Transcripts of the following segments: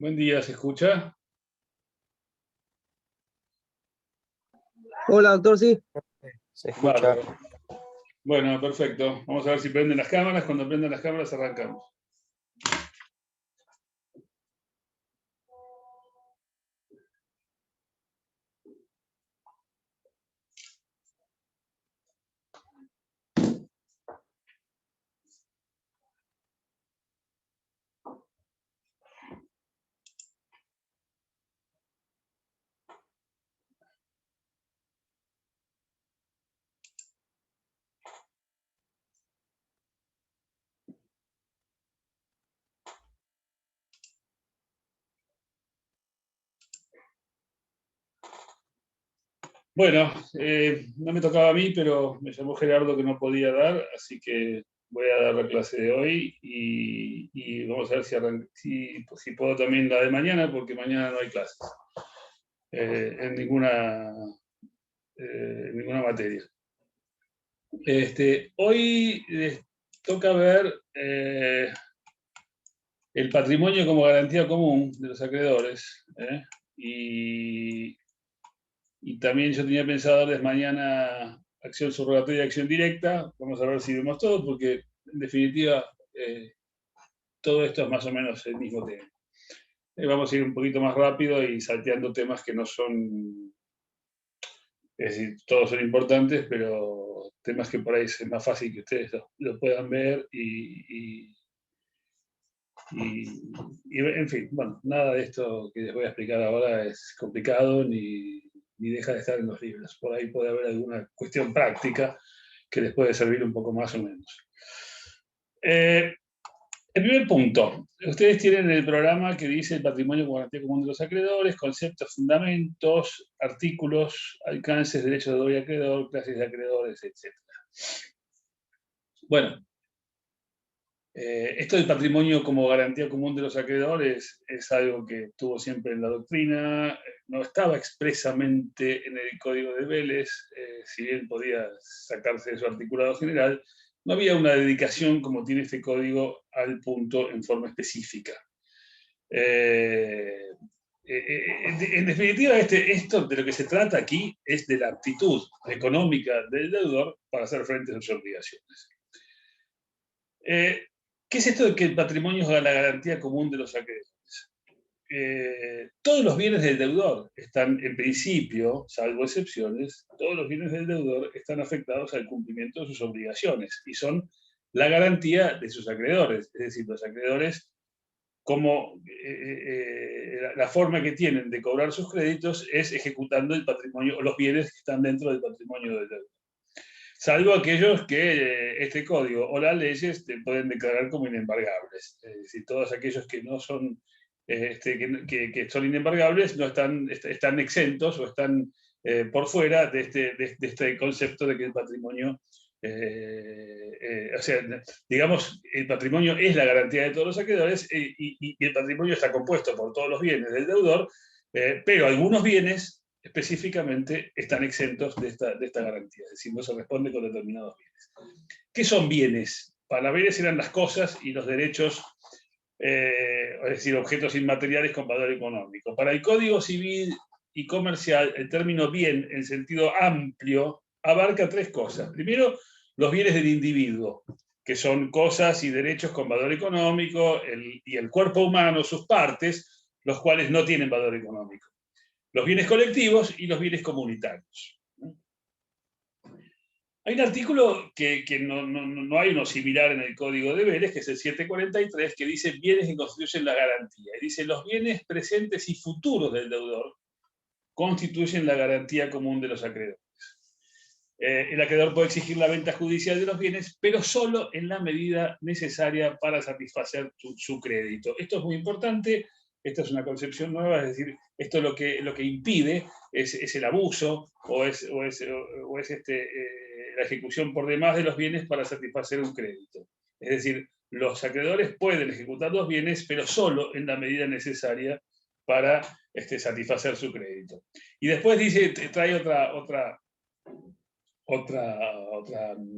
Buen día, ¿se escucha? Hola, doctor, sí. Se escucha. Bárbaro. Bueno, perfecto. Vamos a ver si prenden las cámaras. Cuando prendan las cámaras arrancamos. Bueno, no me tocaba a mí, pero me llamó Gerardo que no podía dar, así que voy a dar la clase de hoy y vamos a ver si puedo también la de mañana, porque mañana no hay clases en ninguna materia. Hoy les toca ver el patrimonio como garantía común de los acreedores. Y también yo tenía pensado darles mañana acción subrogatoria y acción directa. Vamos a ver si vemos todo, porque en definitiva todo esto es más o menos el mismo tema. Vamos a ir un poquito más rápido y salteando temas que no son, es decir, todos son importantes, pero temas que por ahí es más fácil que ustedes lo puedan ver y en fin, bueno, nada de esto que les voy a explicar ahora es complicado ni deja de estar en los libros. Por ahí puede haber alguna cuestión práctica que les puede servir un poco más o menos. El primer punto. Ustedes tienen el programa que dice el patrimonio como garantía común de los acreedores, conceptos, fundamentos, artículos, alcances, derechos de doble acreedor, clases de acreedores, etc. Bueno, esto del patrimonio como garantía común de los acreedores es algo que estuvo siempre en la doctrina, no estaba expresamente en el Código de Vélez, si bien podía sacarse de su articulado general, no había una dedicación como tiene este código al punto en forma específica. En definitiva, esto de lo que se trata aquí es de la aptitud económica del deudor para hacer frente a sus obligaciones. ¿Qué es esto de que el patrimonio es la garantía común de los acreedores? Todos los bienes del deudor están, en principio, salvo excepciones, todos los bienes del deudor están afectados al cumplimiento de sus obligaciones y son la garantía de sus acreedores. Es decir, los acreedores, como la forma que tienen de cobrar sus créditos es ejecutando el patrimonio, los bienes que están dentro del patrimonio del deudor. Salvo aquellos que este código o las leyes te pueden declarar como inembargables. Es decir, todos aquellos que no son, que son inembargables no están exentos o están por fuera de este concepto de que el patrimonio, o sea, digamos, el patrimonio es la garantía de todos los acreedores y el patrimonio está compuesto por todos los bienes del deudor, pero algunos bienes específicamente están exentos de esta garantía, es decir, no se responde con determinados bienes. ¿Qué son bienes? Para bienes eran las cosas y los derechos, es decir, objetos inmateriales con valor económico. Para el Código Civil y Comercial, el término bien, en sentido amplio, abarca tres cosas. Primero, los bienes del individuo, que son cosas y derechos con valor económico, y el cuerpo humano, sus partes, los cuales no tienen valor económico. Los bienes colectivos y los bienes comunitarios. Hay un artículo que no hay uno similar en el Código de Vélez, que es el 743, que dice bienes que constituyen la garantía. Y dice, los bienes presentes y futuros del deudor constituyen la garantía común de los acreedores. El acreedor puede exigir la venta judicial de los bienes, pero solo en la medida necesaria para satisfacer su crédito. Esto es muy importante. Esta es una concepción nueva, es decir, esto lo que impide es el abuso o es la ejecución por demás de los bienes para satisfacer un crédito. Es decir, los acreedores pueden ejecutar los bienes, pero solo en la medida necesaria para satisfacer su crédito. Y después trae otra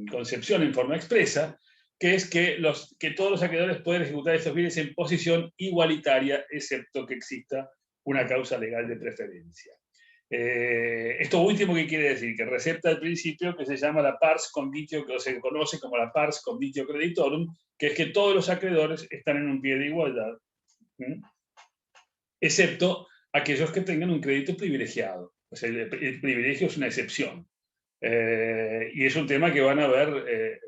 concepción en forma expresa, que es que todos los acreedores pueden ejecutar estos bienes en posición igualitaria, excepto que exista una causa legal de preferencia. Esto último, ¿qué quiere decir? Que recepta el principio que se llama la pars conditio, que se conoce como la pars conditio creditorum, que es que todos los acreedores están en un pie de igualdad, excepto aquellos que tengan un crédito privilegiado. O sea, el privilegio es una excepción. Y es un tema que van a ver en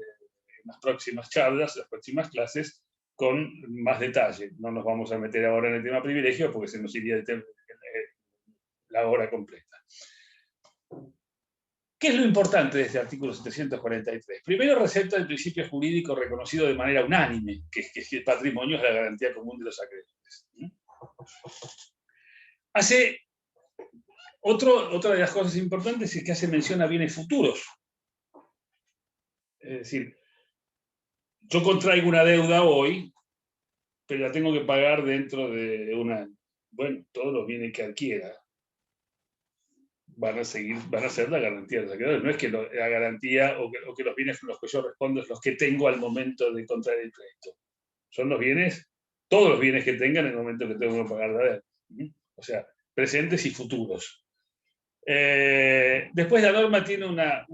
las próximas charlas, las próximas clases, con más detalle. No nos vamos a meter ahora en el tema privilegio porque se nos iría la hora completa. ¿Qué es lo importante de este artículo 743? Primero, recepta el principio jurídico reconocido de manera unánime, que es que el patrimonio es la garantía común de los acreedores. Otra de las cosas importantes es que hace mención a bienes futuros. Es decir, yo contraigo una deuda hoy, pero la tengo que pagar dentro de un año. Bueno, todos los bienes que adquiera van a ser la garantía de los acreedores. No es que la garantía o que los bienes con los que yo respondo es los que tengo al momento de contraer el crédito. Son los bienes, todos los bienes que tengan en el momento que tengo que pagar la deuda. O sea, presentes y futuros. Después la norma tiene una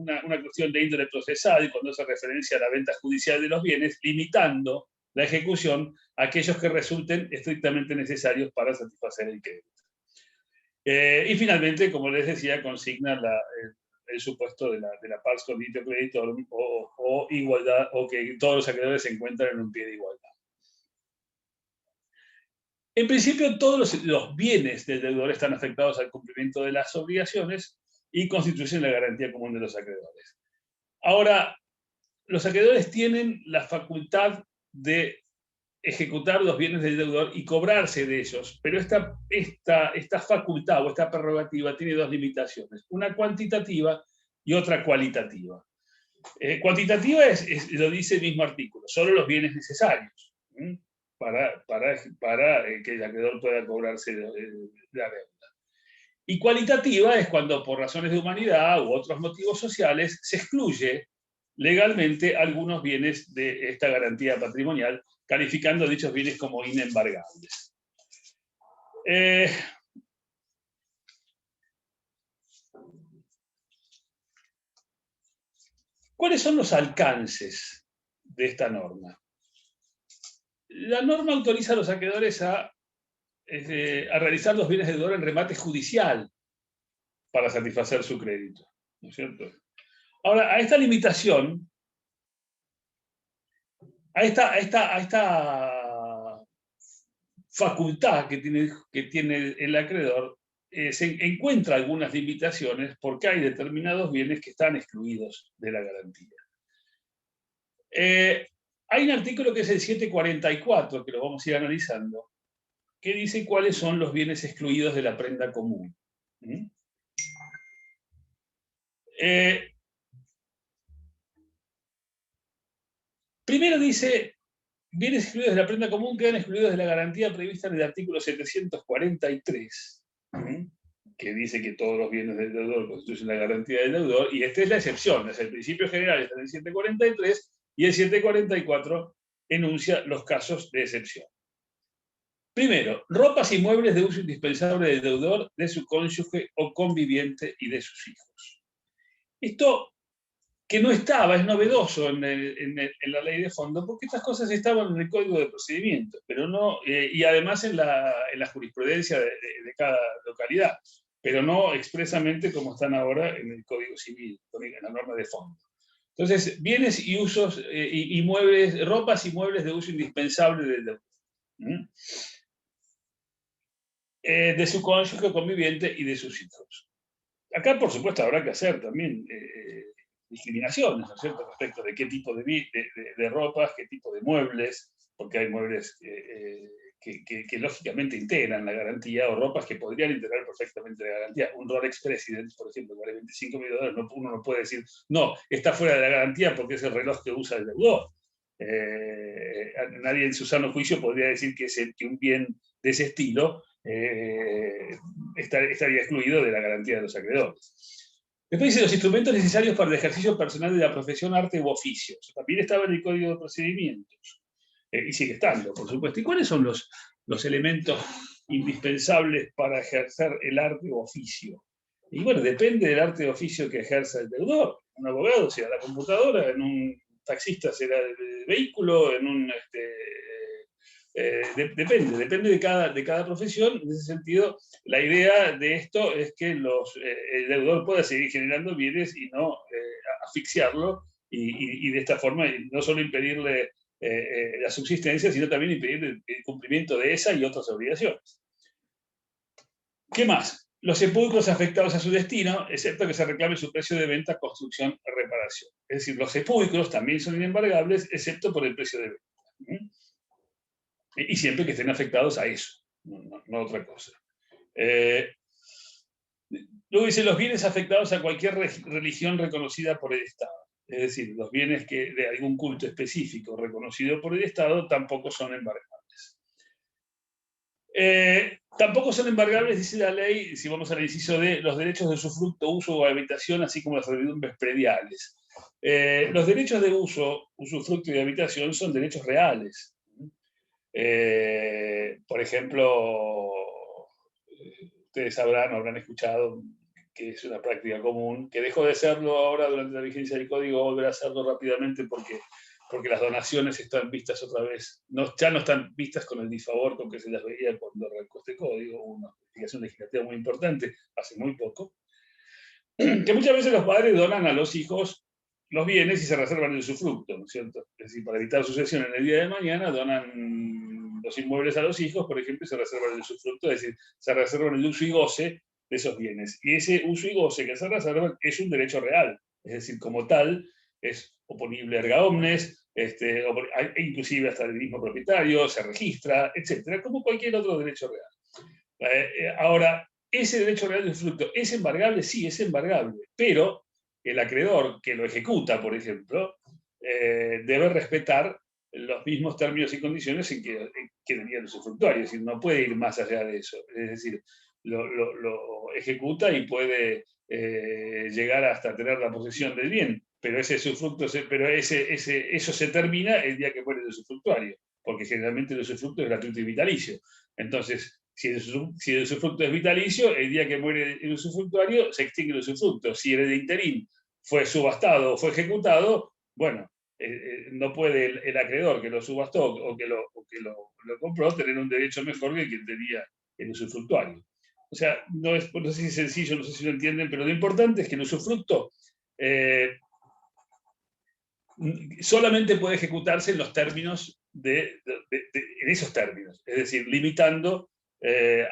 cuestión de índole procesal cuando hace referencia a la venta judicial de los bienes, limitando la ejecución a aquellos que resulten estrictamente necesarios para satisfacer el crédito. Y finalmente, como les decía, consigna el supuesto de la pars conditio creditorum o igualdad, o que todos los acreedores se encuentran en un pie de igualdad. En principio, todos los bienes del deudor están afectados al cumplimiento de las obligaciones y constituyen la garantía común de los acreedores. Ahora, los acreedores tienen la facultad de ejecutar los bienes del deudor y cobrarse de ellos, pero esta facultad o esta prerrogativa tiene dos limitaciones, una cuantitativa y otra cualitativa. Cuantitativa lo dice el mismo artículo, solo los bienes necesarios para que el acreedor pueda cobrarse de la deuda. Y cualitativa es cuando por razones de humanidad u otros motivos sociales se excluye legalmente algunos bienes de esta garantía patrimonial, calificando dichos bienes como inembargables. ¿Cuáles son los alcances de esta norma? La norma autoriza a los acreedores a realizar los bienes del deudor en remate judicial para satisfacer su crédito, ¿no es cierto? Ahora, a esta limitación, a esta facultad que tiene el acreedor, se encuentra algunas limitaciones porque hay determinados bienes que están excluidos de la garantía. Hay un artículo que es el 744, que lo vamos a ir analizando, que dice cuáles son los bienes excluidos de la prenda común. Primero dice, bienes excluidos de la prenda común quedan excluidos de la garantía prevista en el artículo 743, que dice que todos los bienes del deudor constituyen la garantía del deudor, y esta es la excepción, es el principio general, está en el 743, y el 744 enuncia los casos de excepción. Primero, ropas y muebles de uso indispensable del deudor, de su cónyuge o conviviente y de sus hijos. Esto que no estaba, es novedoso en la ley de fondo, porque estas cosas estaban en el Código de Procedimientos, pero no, y además en la jurisprudencia de cada localidad, pero no expresamente como están ahora en el Código Civil, en la norma de fondo. Entonces, bienes y usos, y muebles, ropas y muebles de uso indispensable del deudor. De su cónyuge conviviente y de sus hijos. Acá, por supuesto, habrá que hacer también discriminaciones, ¿no es cierto?, respecto de qué tipo de ropas, qué tipo de muebles, porque hay muebles que lógicamente integran la garantía, o ropas que podrían integrar perfectamente la garantía. Un Rolex President, por ejemplo, vale $25 millones, uno no puede decir, no, está fuera de la garantía porque es el reloj que usa el deudor. Nadie en su sano juicio podría decir que un bien de ese estilo estaría excluido de la garantía de los acreedores. Después dice los instrumentos necesarios para el ejercicio personal de la profesión, arte u oficio. Eso también estaba en el Código de Procedimientos. Y sigue estando, por supuesto. ¿Y cuáles son los elementos indispensables para ejercer el arte u oficio? Y bueno, depende del arte o oficio que ejerza el deudor. Un abogado será la computadora, en un taxista será el vehículo, en un... depende de cada profesión. En ese sentido, la idea de esto es que el deudor pueda seguir generando bienes y no asfixiarlo, y de esta forma no solo impedirle la subsistencia, sino también impedir el cumplimiento de esa y otras obligaciones. ¿Qué más? Los sepulcros afectados a su destino, excepto que se reclame su precio de venta, construcción o reparación. Es decir, los sepulcros también son inembargables, excepto por el precio de venta. Y siempre que estén afectados a eso, no a otra cosa. Luego dice, los bienes afectados a cualquier religión reconocida por el Estado. Es decir, los bienes de algún culto específico reconocido por el Estado tampoco son embargables. Tampoco son embargables, dice la ley, si vamos al inciso D, los derechos de usufructo, uso o habitación, así como las servidumbres prediales. Los derechos de uso, usufructo y habitación son derechos reales. Por ejemplo, ustedes habrán escuchado que es una práctica común, que dejó de serlo ahora durante la vigencia del código, volverá a serlo rápidamente porque las donaciones están vistas otra vez, ya no están vistas con el disfavor con que se las veía cuando arrancó este código, una modificación legislativa muy importante hace muy poco, que muchas veces los padres donan a los hijos los bienes y se reservan el usufructo, ¿no es cierto? Es decir, para evitar sucesión en el día de mañana, donan los inmuebles a los hijos, por ejemplo, y se reservan el usufructo, es decir, se reservan el uso y goce de esos bienes. Y ese uso y goce que se reservan es un derecho real, es decir, como tal, es oponible erga omnes, inclusive hasta el mismo propietario, se registra, etcétera, como cualquier otro derecho real. Ahora, ese derecho real de usufructo, ¿es embargable? Sí, es embargable, pero el acreedor que lo ejecuta, por ejemplo, debe respetar los mismos términos y condiciones en que tenía el usufructuario, es decir, no puede ir más allá de eso, es decir, lo ejecuta y puede llegar hasta tener la posesión del bien, pero ese usufructo, eso se termina el día que muere el usufructuario, porque generalmente el usufructo es gratuito y vitalicio. Entonces, si el usufructo es vitalicio, el día que muere el usufructuario se extingue el usufructo. Si el de interín fue subastado o fue ejecutado, bueno, no puede el acreedor que lo subastó o que lo compró tener un derecho mejor que quien tenía el usufructuario. O sea, no sé si es sencillo, no sé si lo entienden, pero lo importante es que el usufructo solamente puede ejecutarse en los términos en esos términos, es decir, limitando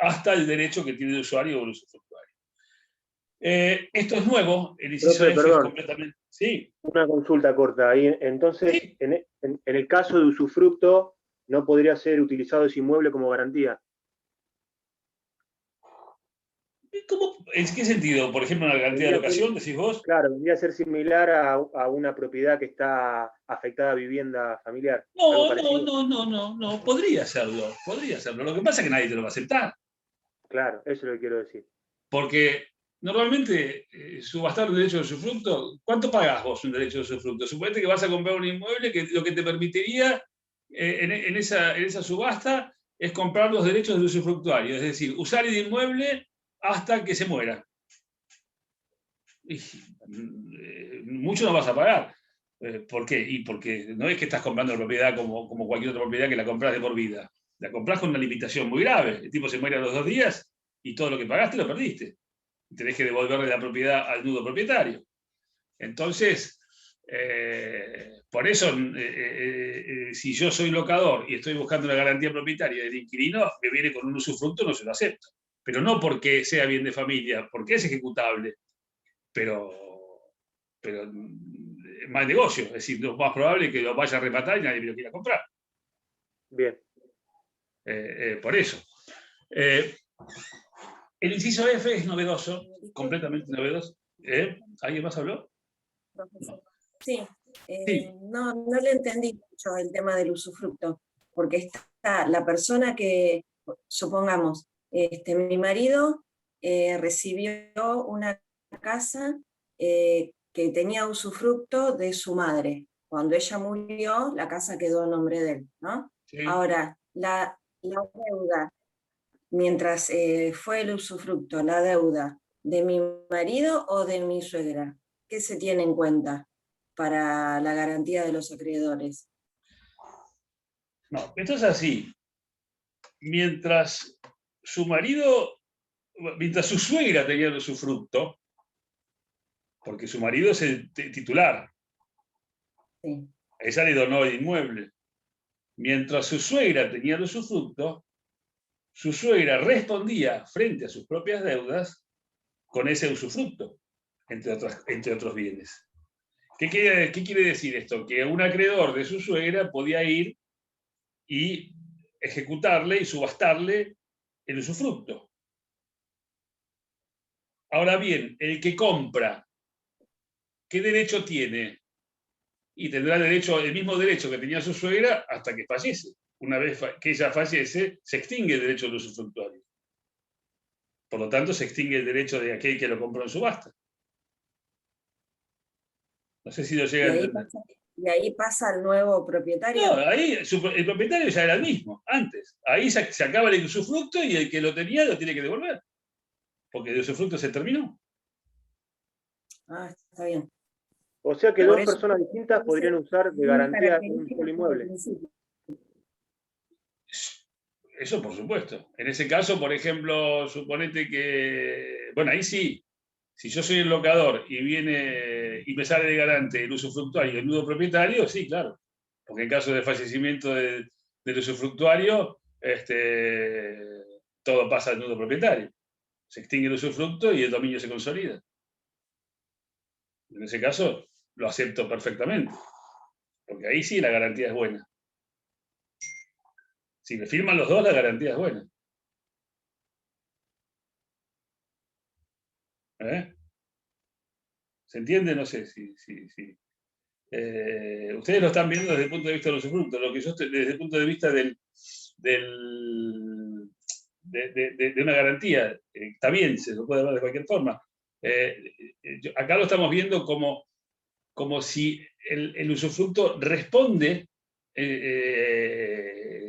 hasta el derecho que tiene el usuario o el usufructuario. Esto es nuevo, el inciso F es completamente... Sí. Una consulta corta ahí. Entonces, sí. En el caso de usufructo, ¿no podría ser utilizado ese inmueble como garantía? ¿En qué sentido? Por ejemplo, una garantía de locación, decís vos. Claro, vendría a ser similar a una propiedad que está afectada a vivienda familiar. No, podría serlo. Lo que pasa es que nadie te lo va a aceptar. Claro, eso es lo que quiero decir. Porque normalmente subastar un derecho de usufructo, ¿cuánto pagás vos un derecho de usufructo? Suponete que vas a comprar un inmueble que lo que te permitiría en esa subasta es comprar los derechos del usufructuario, es decir, usar el inmueble hasta que se muera. Mucho no vas a pagar. ¿Por qué? Y porque no es que estás comprando la propiedad como cualquier otra propiedad que la compras de por vida. La compras con una limitación muy grave. El tipo se muere a los 2 días y todo lo que pagaste lo perdiste. Tenés que devolverle la propiedad al nudo propietario. Entonces, por eso, si yo soy locador y estoy buscando una garantía propietaria del inquilino, me viene con un usufructo, no se lo acepto. Pero no porque sea bien de familia, porque es ejecutable, pero mal negocio. Es decir, lo más probable es que lo vaya a rematar y nadie me lo quiera comprar. Bien. Por eso. El inciso F es novedoso, completamente novedoso. ¿Alguien más habló? Sí, no le entendí mucho el tema del usufructo, porque está la persona que, supongamos, mi marido recibió una casa que tenía usufructo de su madre. Cuando ella murió, la casa quedó a nombre de él, ¿no? Sí. Ahora, la deuda, mientras fue el usufructo, la deuda de mi marido o de mi suegra, ¿qué se tiene en cuenta para la garantía de los acreedores? No, esto es así. Mientras su suegra tenía el usufructo, porque su marido es el titular, Sí. ella le donó el inmueble. Mientras su suegra tenía el usufructo, su suegra respondía frente a sus propias deudas con ese usufructo, entre otros bienes. ¿Qué quiere decir esto? Que un acreedor de su suegra podía ir y ejecutarle y subastarle el usufructo. Ahora bien, el que compra, ¿qué derecho tiene? Y tendrá el mismo derecho que tenía su suegra hasta que fallece. Una vez que ella fallece, se extingue el derecho del usufructuario. Por lo tanto, se extingue el derecho de aquel que lo compró en subasta. No sé si lo llega a entender. ¿Y ahí pasa el nuevo propietario? No, ahí el propietario ya era el mismo, antes. Ahí se acaba el usufructo y el que lo tenía lo tiene que devolver. Porque el usufructo se terminó. Ah, está bien. O sea que Por dos eso, personas distintas podrían usar de garantía un solo inmueble. Eso por supuesto. En ese caso, por ejemplo, suponete que, bueno, ahí sí, si yo soy el locador y viene y me sale de garante el usufructuario y el nudo propietario, sí, claro. Porque en caso de fallecimiento del usufructuario, todo pasa al nudo propietario. Se extingue el usufructo y el dominio se consolida. En ese caso, lo acepto perfectamente. Porque ahí sí la garantía es buena. Si me firman los dos, la garantía es buena. ¿Se entiende? No sé si. Ustedes lo están viendo desde el punto de vista del usufructo. Lo que yo estoy desde el punto de vista de una garantía. Está bien, se lo puede hablar de cualquier forma. Acá lo estamos viendo como si el usufructo responde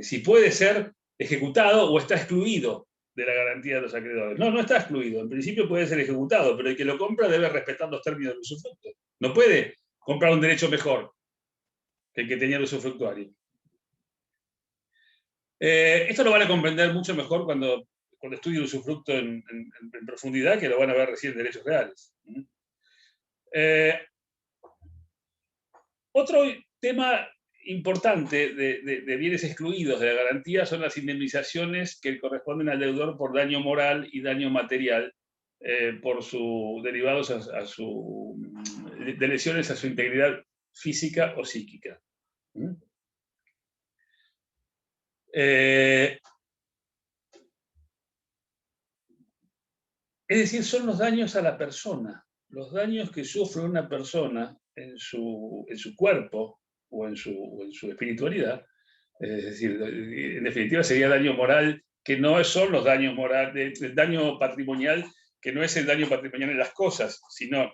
si puede ser ejecutado o está excluido de la garantía de los acreedores. No, no está excluido. En principio puede ser ejecutado, pero el que lo compra debe respetar los términos del usufructo. No puede comprar un derecho mejor que el que tenía el usufructuario. Esto lo van a comprender mucho mejor cuando estudie el usufructo en profundidad, que lo van a ver recién en derechos reales. Otro tema importante de bienes excluidos de la garantía son las indemnizaciones que corresponden al deudor por daño moral y daño material derivados de lesiones a su integridad física o psíquica. Es decir, son los daños a la persona, los daños que sufre una persona en su cuerpo o en su espiritualidad. Es decir, en definitiva sería daño moral, que no son los daños morales, el daño patrimonial, que no es el daño patrimonial en las cosas, sino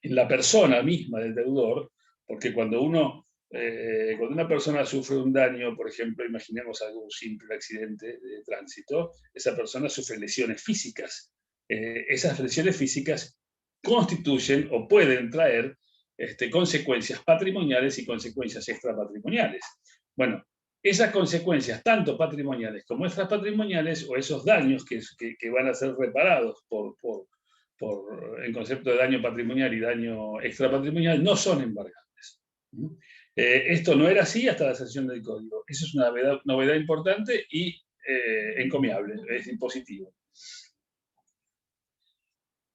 en la persona misma del deudor, porque cuando una persona sufre un daño, por ejemplo, imaginemos algo simple, un accidente de tránsito, esa persona sufre lesiones físicas. Esas lesiones físicas constituyen o pueden traer consecuencias patrimoniales y consecuencias extrapatrimoniales. Bueno, esas consecuencias, tanto patrimoniales como extrapatrimoniales, o esos daños que van a ser reparados por el concepto de daño patrimonial y daño extrapatrimonial, no son embargables. Esto no era así hasta la sanción del código. Eso es una novedad importante y encomiable, es impositivo.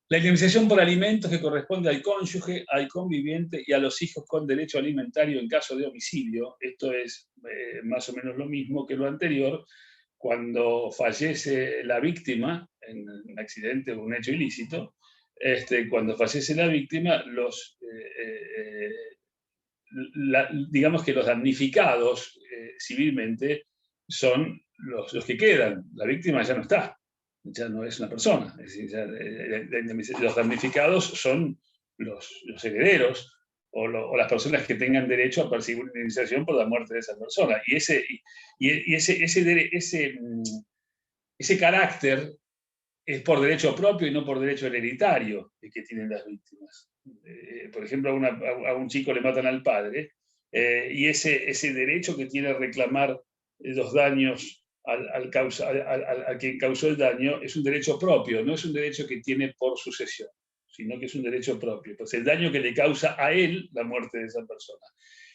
La indemnización por alimentos que corresponde al cónyuge, al conviviente y a los hijos con derecho alimentario en caso de homicidio. Esto es más o menos lo mismo que lo anterior. Cuando fallece la víctima en un accidente o un hecho ilícito, cuando fallece la víctima, digamos que los damnificados civilmente son los que quedan. La víctima ya no está, ya no es una persona. Es decir, los damnificados son los herederos o las personas que tengan derecho a percibir una indemnización por la muerte de esa persona. Y ese carácter es por derecho propio y no por derecho hereditario que tienen las víctimas. Por ejemplo, a un chico le matan al padre, y ese derecho que tiene a reclamar los daños al quien causó el daño es un derecho propio, no es un derecho que tiene por sucesión, sino que es un derecho propio. Pues el daño que le causa a él la muerte de esa persona.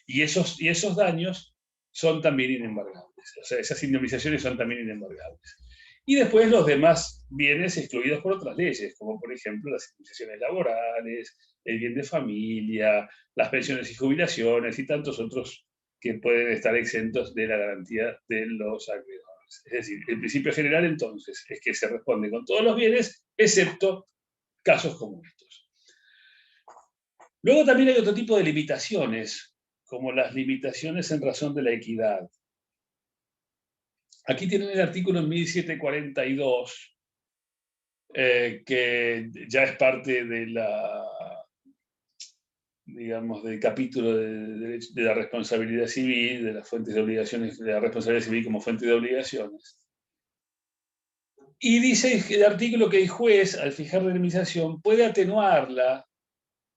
Y esos daños son también inembargables. O sea, esas indemnizaciones son también inembargables. Y después los demás bienes excluidos por otras leyes, como por ejemplo las indemnizaciones laborales, el bien de familia, las pensiones y jubilaciones y tantos otros que pueden estar exentos de la garantía de los acreedores. Es decir, el principio general entonces es que se responde con todos los bienes, excepto casos como estos. Luego también hay otro tipo de limitaciones, como las limitaciones en razón de la equidad. Aquí tienen el artículo en 1742, que ya es parte de digamos, del capítulo de la responsabilidad civil, de las fuentes de obligaciones, de la responsabilidad civil como fuente de obligaciones. Y dice el artículo que el juez, al fijar la indemnización, puede atenuarla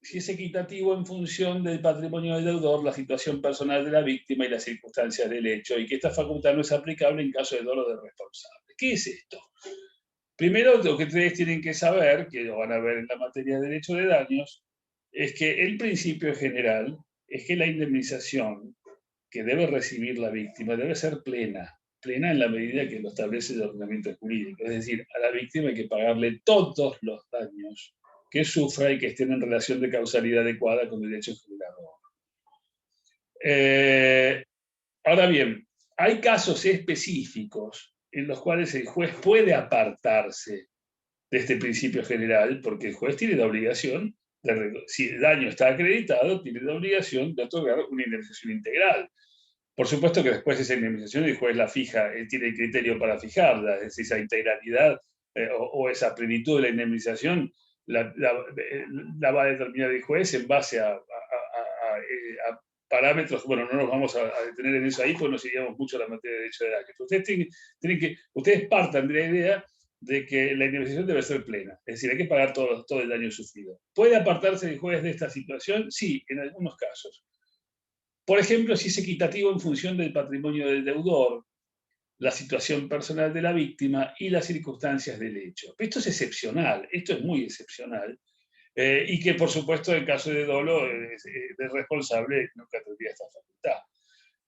si es equitativo en función del patrimonio del deudor, la situación personal de la víctima y las circunstancias del hecho, y que esta facultad no es aplicable en caso de dolo del responsable. ¿Qué es esto? Primero, lo que ustedes tienen que saber, que lo van a ver en la materia de derecho de daños, es que el principio general es que la indemnización que debe recibir la víctima debe ser plena en la medida que lo establece el ordenamiento jurídico. Es decir, a la víctima hay que pagarle todos los daños que sufra y que estén en relación de causalidad adecuada con el hecho generador. Ahora bien, hay casos específicos en los cuales el juez puede apartarse de este principio general, porque el juez tiene la obligación, si el daño está acreditado, tiene la obligación de otorgar una indemnización integral. Por supuesto que después esa indemnización el juez la fija, él tiene el criterio para fijarla, es decir, esa integralidad o esa plenitud de la indemnización la va a determinar el juez en base a parámetros. Bueno, no nos vamos a detener en eso ahí, porque nos iríamos mucho a la materia de derecho de daños. Ustedes partan de la idea de que la indemnización debe ser plena, es decir, hay que pagar todo el daño sufrido. ¿Puede apartarse el juez de esta situación? Sí, en algunos casos. Por ejemplo, si es equitativo en función del patrimonio del deudor, la situación personal de la víctima y las circunstancias del hecho. Esto es excepcional, esto es muy excepcional, y que por supuesto en caso de dolo del responsable nunca tendría esta facultad.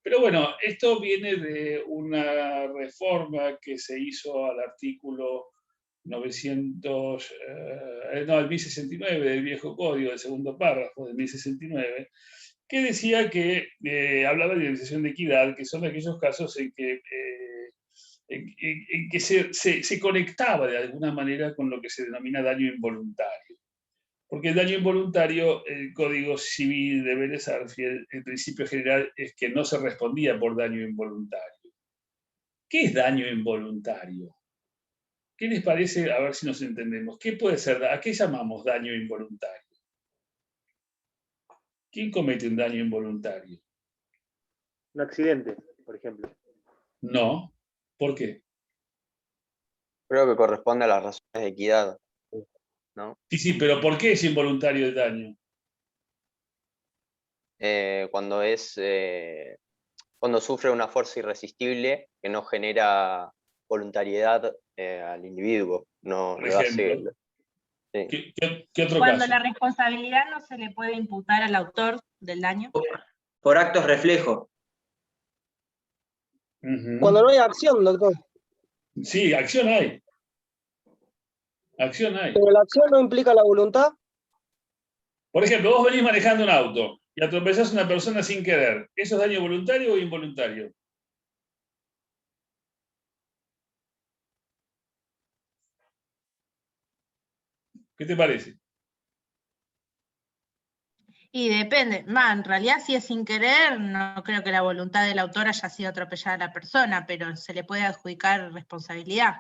Pero bueno, esto viene de una reforma que se hizo al artículo 1069 del viejo código, del segundo párrafo del 1069, que decía que hablaba de indemnización de equidad, que son aquellos casos en que se conectaba de alguna manera con lo que se denomina daño involuntario. Porque el daño involuntario, el Código Civil de Vélez Arfiel, el principio general es que no se respondía por daño involuntario. ¿Qué es daño involuntario? ¿Qué les parece? A ver si nos entendemos. ¿Qué puede ser? ¿A qué llamamos daño involuntario? ¿Quién comete un daño involuntario? Un accidente, por ejemplo. No. ¿Por qué? Creo que corresponde a las razones de equidad, ¿no? Sí, pero ¿por qué es involuntario el daño? Cuando sufre una fuerza irresistible que no genera voluntariedad al individuo, no Por le hace. ejemplo. Sí. ¿Qué otro Cuando caso? la responsabilidad no se le puede imputar al autor del daño. Por actos reflejo. Cuando no hay acción, doctor. Sí, acción hay. Acción hay. Pero la acción no implica la voluntad. Por ejemplo, vos venís manejando un auto y atropellás a una persona sin querer. ¿Eso es daño voluntario o involuntario? ¿Qué te parece? Y depende. En realidad, si es sin querer, no creo que la voluntad del autor haya sido atropellada a la persona, pero se le puede adjudicar responsabilidad.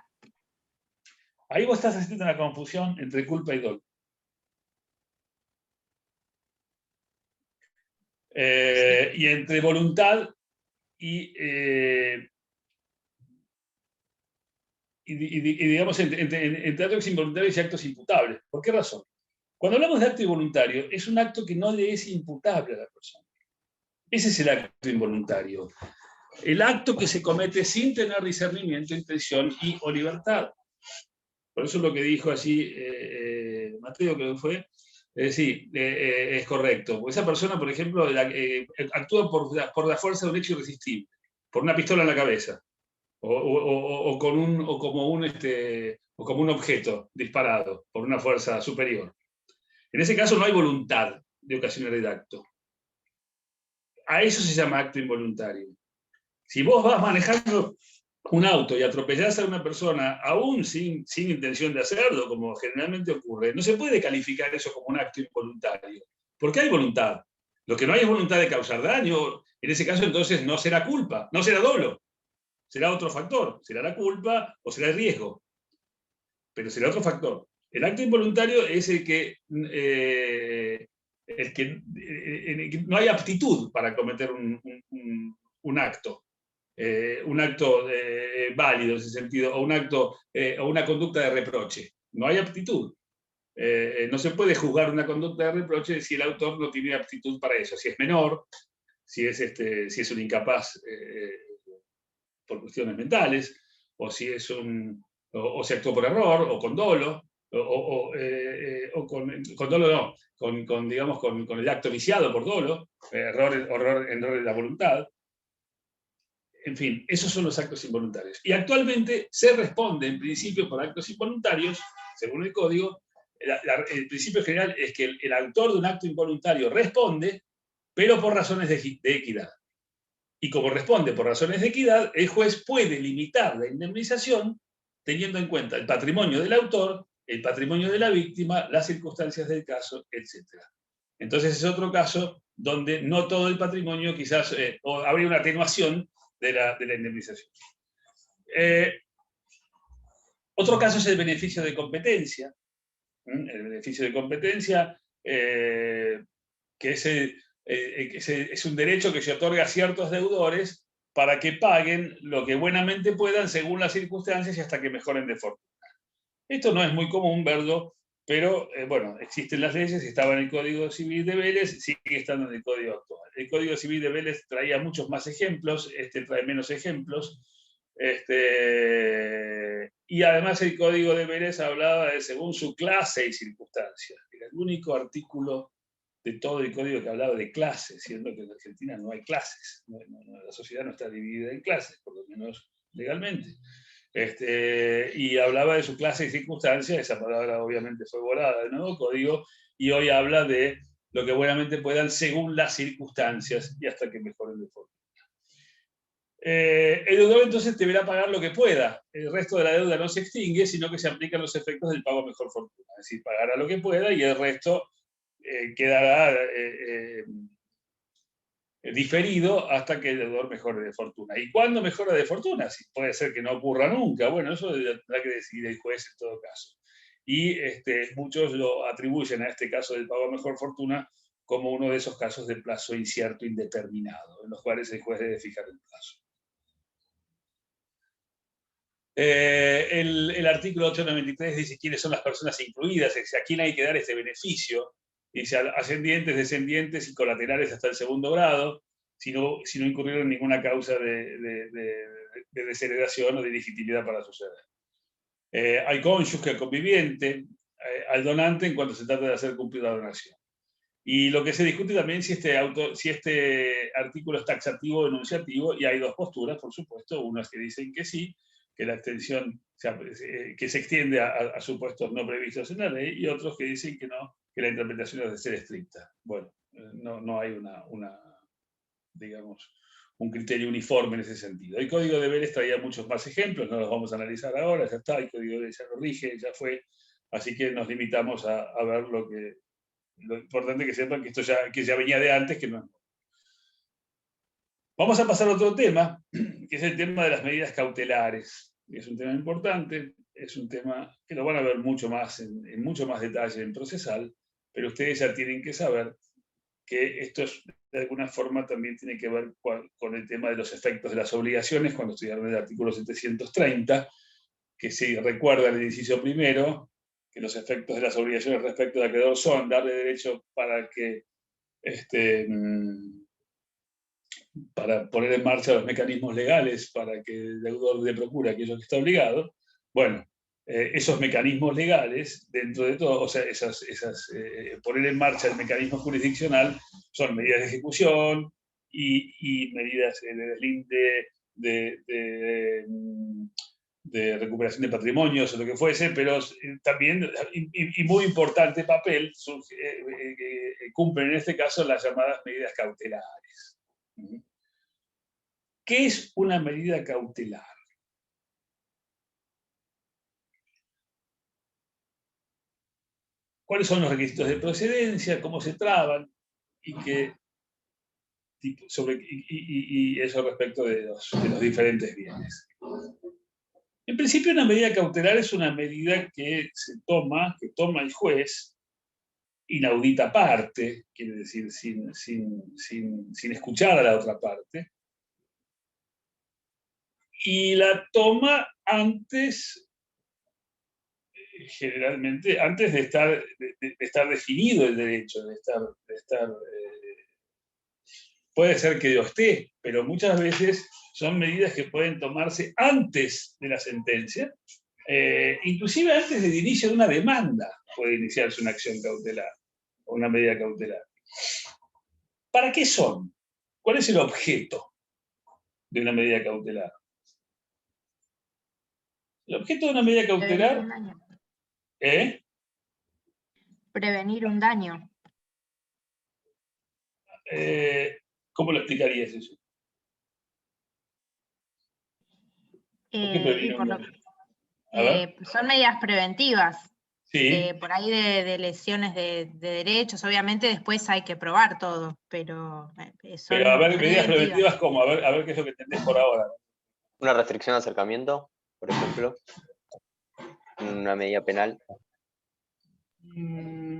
Ahí vos estás haciendo una confusión entre culpa y dolo. Y entre voluntad y digamos, entre actos involuntarios y actos imputables. ¿Por qué razón? Cuando hablamos de acto involuntario, es un acto que no le es imputable a la persona. Ese es el acto involuntario. El acto que se comete sin tener discernimiento, intención y o libertad. Por eso lo que dijo así Mateo, que fue, sí, es correcto. Porque esa persona, por ejemplo, actúa por la fuerza de un hecho irresistible, por una pistola en la cabeza, o como un objeto disparado por una fuerza superior. En ese caso no hay voluntad de ocasionar el acto. A eso se llama acto involuntario. Si vos vas manejando un auto y atropellás a una persona, aún sin intención de hacerlo, como generalmente ocurre, no se puede calificar eso como un acto involuntario, porque hay voluntad. Lo que no hay es voluntad de causar daño. En ese caso, entonces, no será culpa, no será dolo, será otro factor. Será la culpa o será el riesgo, pero será otro factor. El acto involuntario es el que no hay aptitud para cometer un acto. Un acto válido en ese sentido, o un acto, o una conducta de reproche. No hay aptitud. No se puede juzgar una conducta de reproche si el autor no tiene aptitud para eso. Si es menor, si es un incapaz por cuestiones mentales, o si actuó por error, o con dolo, o con dolo no, digamos, con el acto viciado por dolo, error de la voluntad. En fin, esos son los actos involuntarios. Y actualmente se responde en principio por actos involuntarios, según el código. El principio general es que el autor de un acto involuntario responde, pero por razones de equidad. Y como responde por razones de equidad, el juez puede limitar la indemnización teniendo en cuenta el patrimonio del autor, el patrimonio de la víctima, las circunstancias del caso, etc. Entonces es otro caso donde no todo el patrimonio, quizás o habría una atenuación de la indemnización. Otro caso es el beneficio de competencia. El beneficio de competencia, que es un derecho que se otorga a ciertos deudores para que paguen lo que buenamente puedan según las circunstancias y hasta que mejoren de fortuna. Esto no es muy común verlo, pero bueno, existen las leyes, estaba en el Código Civil de Vélez, sigue estando en el Código actual. El Código Civil de Vélez traía muchos más ejemplos, este trae menos ejemplos, y además el Código de Vélez hablaba de según su clase y circunstancias. Era el único artículo de todo el código que hablaba de clases, siendo que en Argentina no hay clases, la sociedad no está dividida en clases, por lo menos legalmente. Y hablaba de su clase y circunstancia, esa palabra obviamente fue borrada del nuevo código, y hoy habla de lo que buenamente puedan según las circunstancias y hasta que mejoren de fortuna. El deudor entonces deberá pagar lo que pueda, el resto de la deuda no se extingue, sino que se aplican los efectos del pago a mejor fortuna, es decir, pagará lo que pueda y el resto quedará diferido hasta que el deudor mejore de fortuna. ¿Y cuándo mejora de fortuna? Si puede ser que no ocurra nunca. Bueno, eso tendrá que decidir el juez en todo caso. Y muchos lo atribuyen a este caso del pago a mejor fortuna como uno de esos casos de plazo incierto indeterminado, en los cuales el juez debe fijar el plazo. El artículo 893 dice quiénes son las personas incluidas, es a quién hay que dar este beneficio. Dice ascendientes, descendientes y colaterales hasta el segundo grado, si no incurrieron en ninguna causa de desheredación o de ilegitimidad para suceder. Al cónyuge, al conviviente, al donante en cuanto se trata de hacer cumplir la donación. Y lo que se discute también si este artículo es taxativo o enunciativo, y hay dos posturas, por supuesto, unas que dicen que sí, que la extensión que se extiende a supuestos no previstos en la ley, y otros que dicen que no, que la interpretación debe ser estricta. Bueno, no hay digamos, un criterio uniforme en ese sentido. El Código de Vélez traía muchos más ejemplos, no los vamos a analizar ahora, ya está, el Código de Vélez ya lo rige, ya fue, así que nos limitamos a ver lo importante que sepan que esto ya venía de antes, que no es. Vamos a pasar a otro tema, que es el tema de las medidas cautelares. Es un tema importante, es un tema que lo van a ver mucho más en mucho más detalle en procesal, pero ustedes ya tienen que saber que esto de alguna forma también tiene que ver con el tema de los efectos de las obligaciones, cuando estudiaron el artículo 730, que si recuerdan el inciso primero, que los efectos de las obligaciones respecto al acreedor son darle derecho para que para poner en marcha los mecanismos legales para que el deudor le procure aquello que está obligado. Bueno, esos mecanismos legales, dentro de todo, o sea, poner en marcha el mecanismo jurisdiccional son medidas de ejecución y medidas de deslinde, de recuperación de patrimonios o lo que fuese, pero también, y muy importante papel, cumplen en este caso las llamadas medidas cautelares. ¿Qué es una medida cautelar? ¿Cuáles son los requisitos de procedencia? ¿Cómo se traban? Y eso respecto de los diferentes bienes. En principio, una medida cautelar es una medida que toma el juez, inaudita parte, quiere decir sin escuchar a la otra parte, y la toma antes, generalmente, antes de estar definido el derecho, puede ser que lo esté, pero muchas veces son medidas que pueden tomarse antes de la sentencia, inclusive antes del inicio de una demanda puede iniciarse una acción cautelar o una medida cautelar. ¿Para qué son? ¿Cuál es el objeto de una medida cautelar? El objeto de una medida cautelar... Prevenir un daño. ¿Cómo lo explicarías eso? Son medidas preventivas. Sí. Por ahí de lesiones de derechos, obviamente después hay que probar todo, pero son Pero a ver, medidas preventivas como, a ver qué es lo que entendés por ahora. Una restricción de acercamiento, por ejemplo. Una medida penal.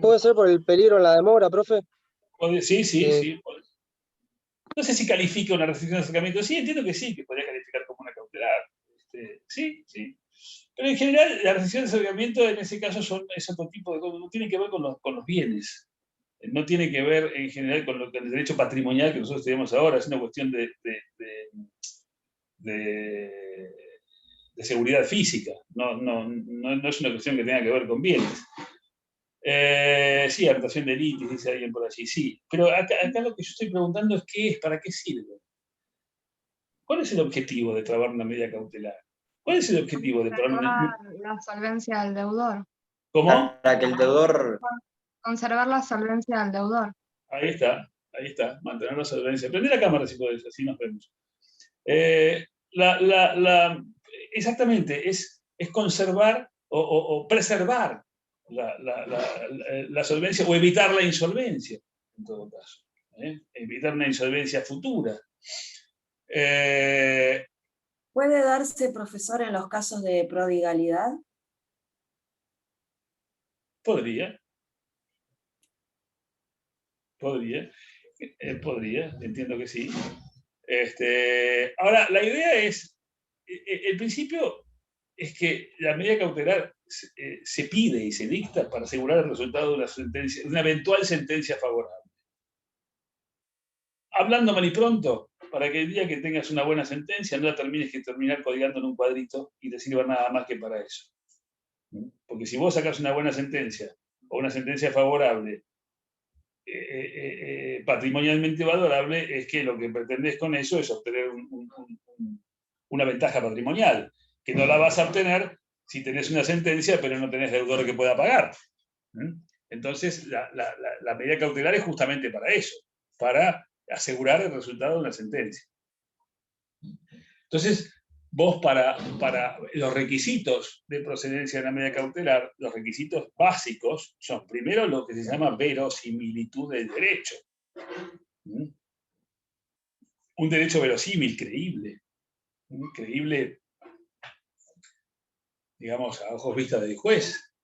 ¿Puede ser por el peligro en la demora, profe? Sí. No sé si califica una restricción de acercamiento. Sí, entiendo que sí, que podría calificar como una cautelar. Sí. Pero en general, la restricción de acercamiento en ese caso es otro tipo de cosas. No tiene que ver con los bienes. No tiene que ver en general con el derecho patrimonial que nosotros tenemos ahora. Es una cuestión de seguridad física. No es una cuestión que tenga que ver con bienes. Sí, anotación de litis, dice alguien por allí, sí. Pero acá lo que yo estoy preguntando es qué es, para qué sirve. ¿Cuál es el objetivo de trabar una medida cautelar? ¿Cuál es el objetivo de trabar una... La solvencia del deudor. ¿Cómo? Para que el deudor... Conservar la solvencia del deudor. Ahí está, mantener la solvencia. Prende la cámara si podés, así nos vemos. Exactamente, es conservar o preservar la solvencia o evitar la insolvencia, en todo caso. Evitar una insolvencia futura. ¿Puede darse, profesor, en los casos de prodigalidad? Podría, entiendo que sí. Ahora, la idea es, el principio es que la medida cautelar se pide y se dicta para asegurar el resultado de una eventual sentencia favorable. Hablando mal y pronto, para que el día que tengas una buena sentencia no la terminar colgando en un cuadrito y te sirva nada más que para eso. Porque si vos sacás una buena sentencia o una sentencia favorable patrimonialmente valorable, es que lo que pretendés con eso es obtener una ventaja patrimonial, que no la vas a obtener si tenés una sentencia pero no tenés deudor que pueda pagar. Entonces, la medida cautelar es justamente para eso, para asegurar el resultado de una sentencia. Entonces, vos para los requisitos de procedencia de la medida cautelar, los requisitos básicos son primero lo que se llama verosimilitud del derecho. Un derecho verosímil, creíble. Creíble, digamos, a ojos vistas del juez,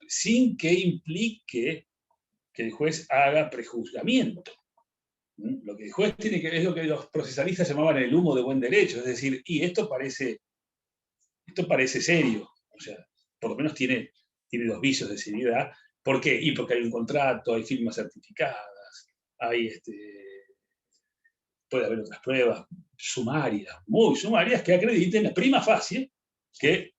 sin que implique que el juez haga prejuzgamiento. Lo que el juez tiene que ver es lo que los procesalistas llamaban el humo de buen derecho, es decir, y esto parece serio, o sea, por lo menos tiene 2 visos de seriedad. ¿Por qué? Y porque hay un contrato, hay firmas certificadas, puede haber otras pruebas sumarias, muy sumarias, que acrediten la prima facie que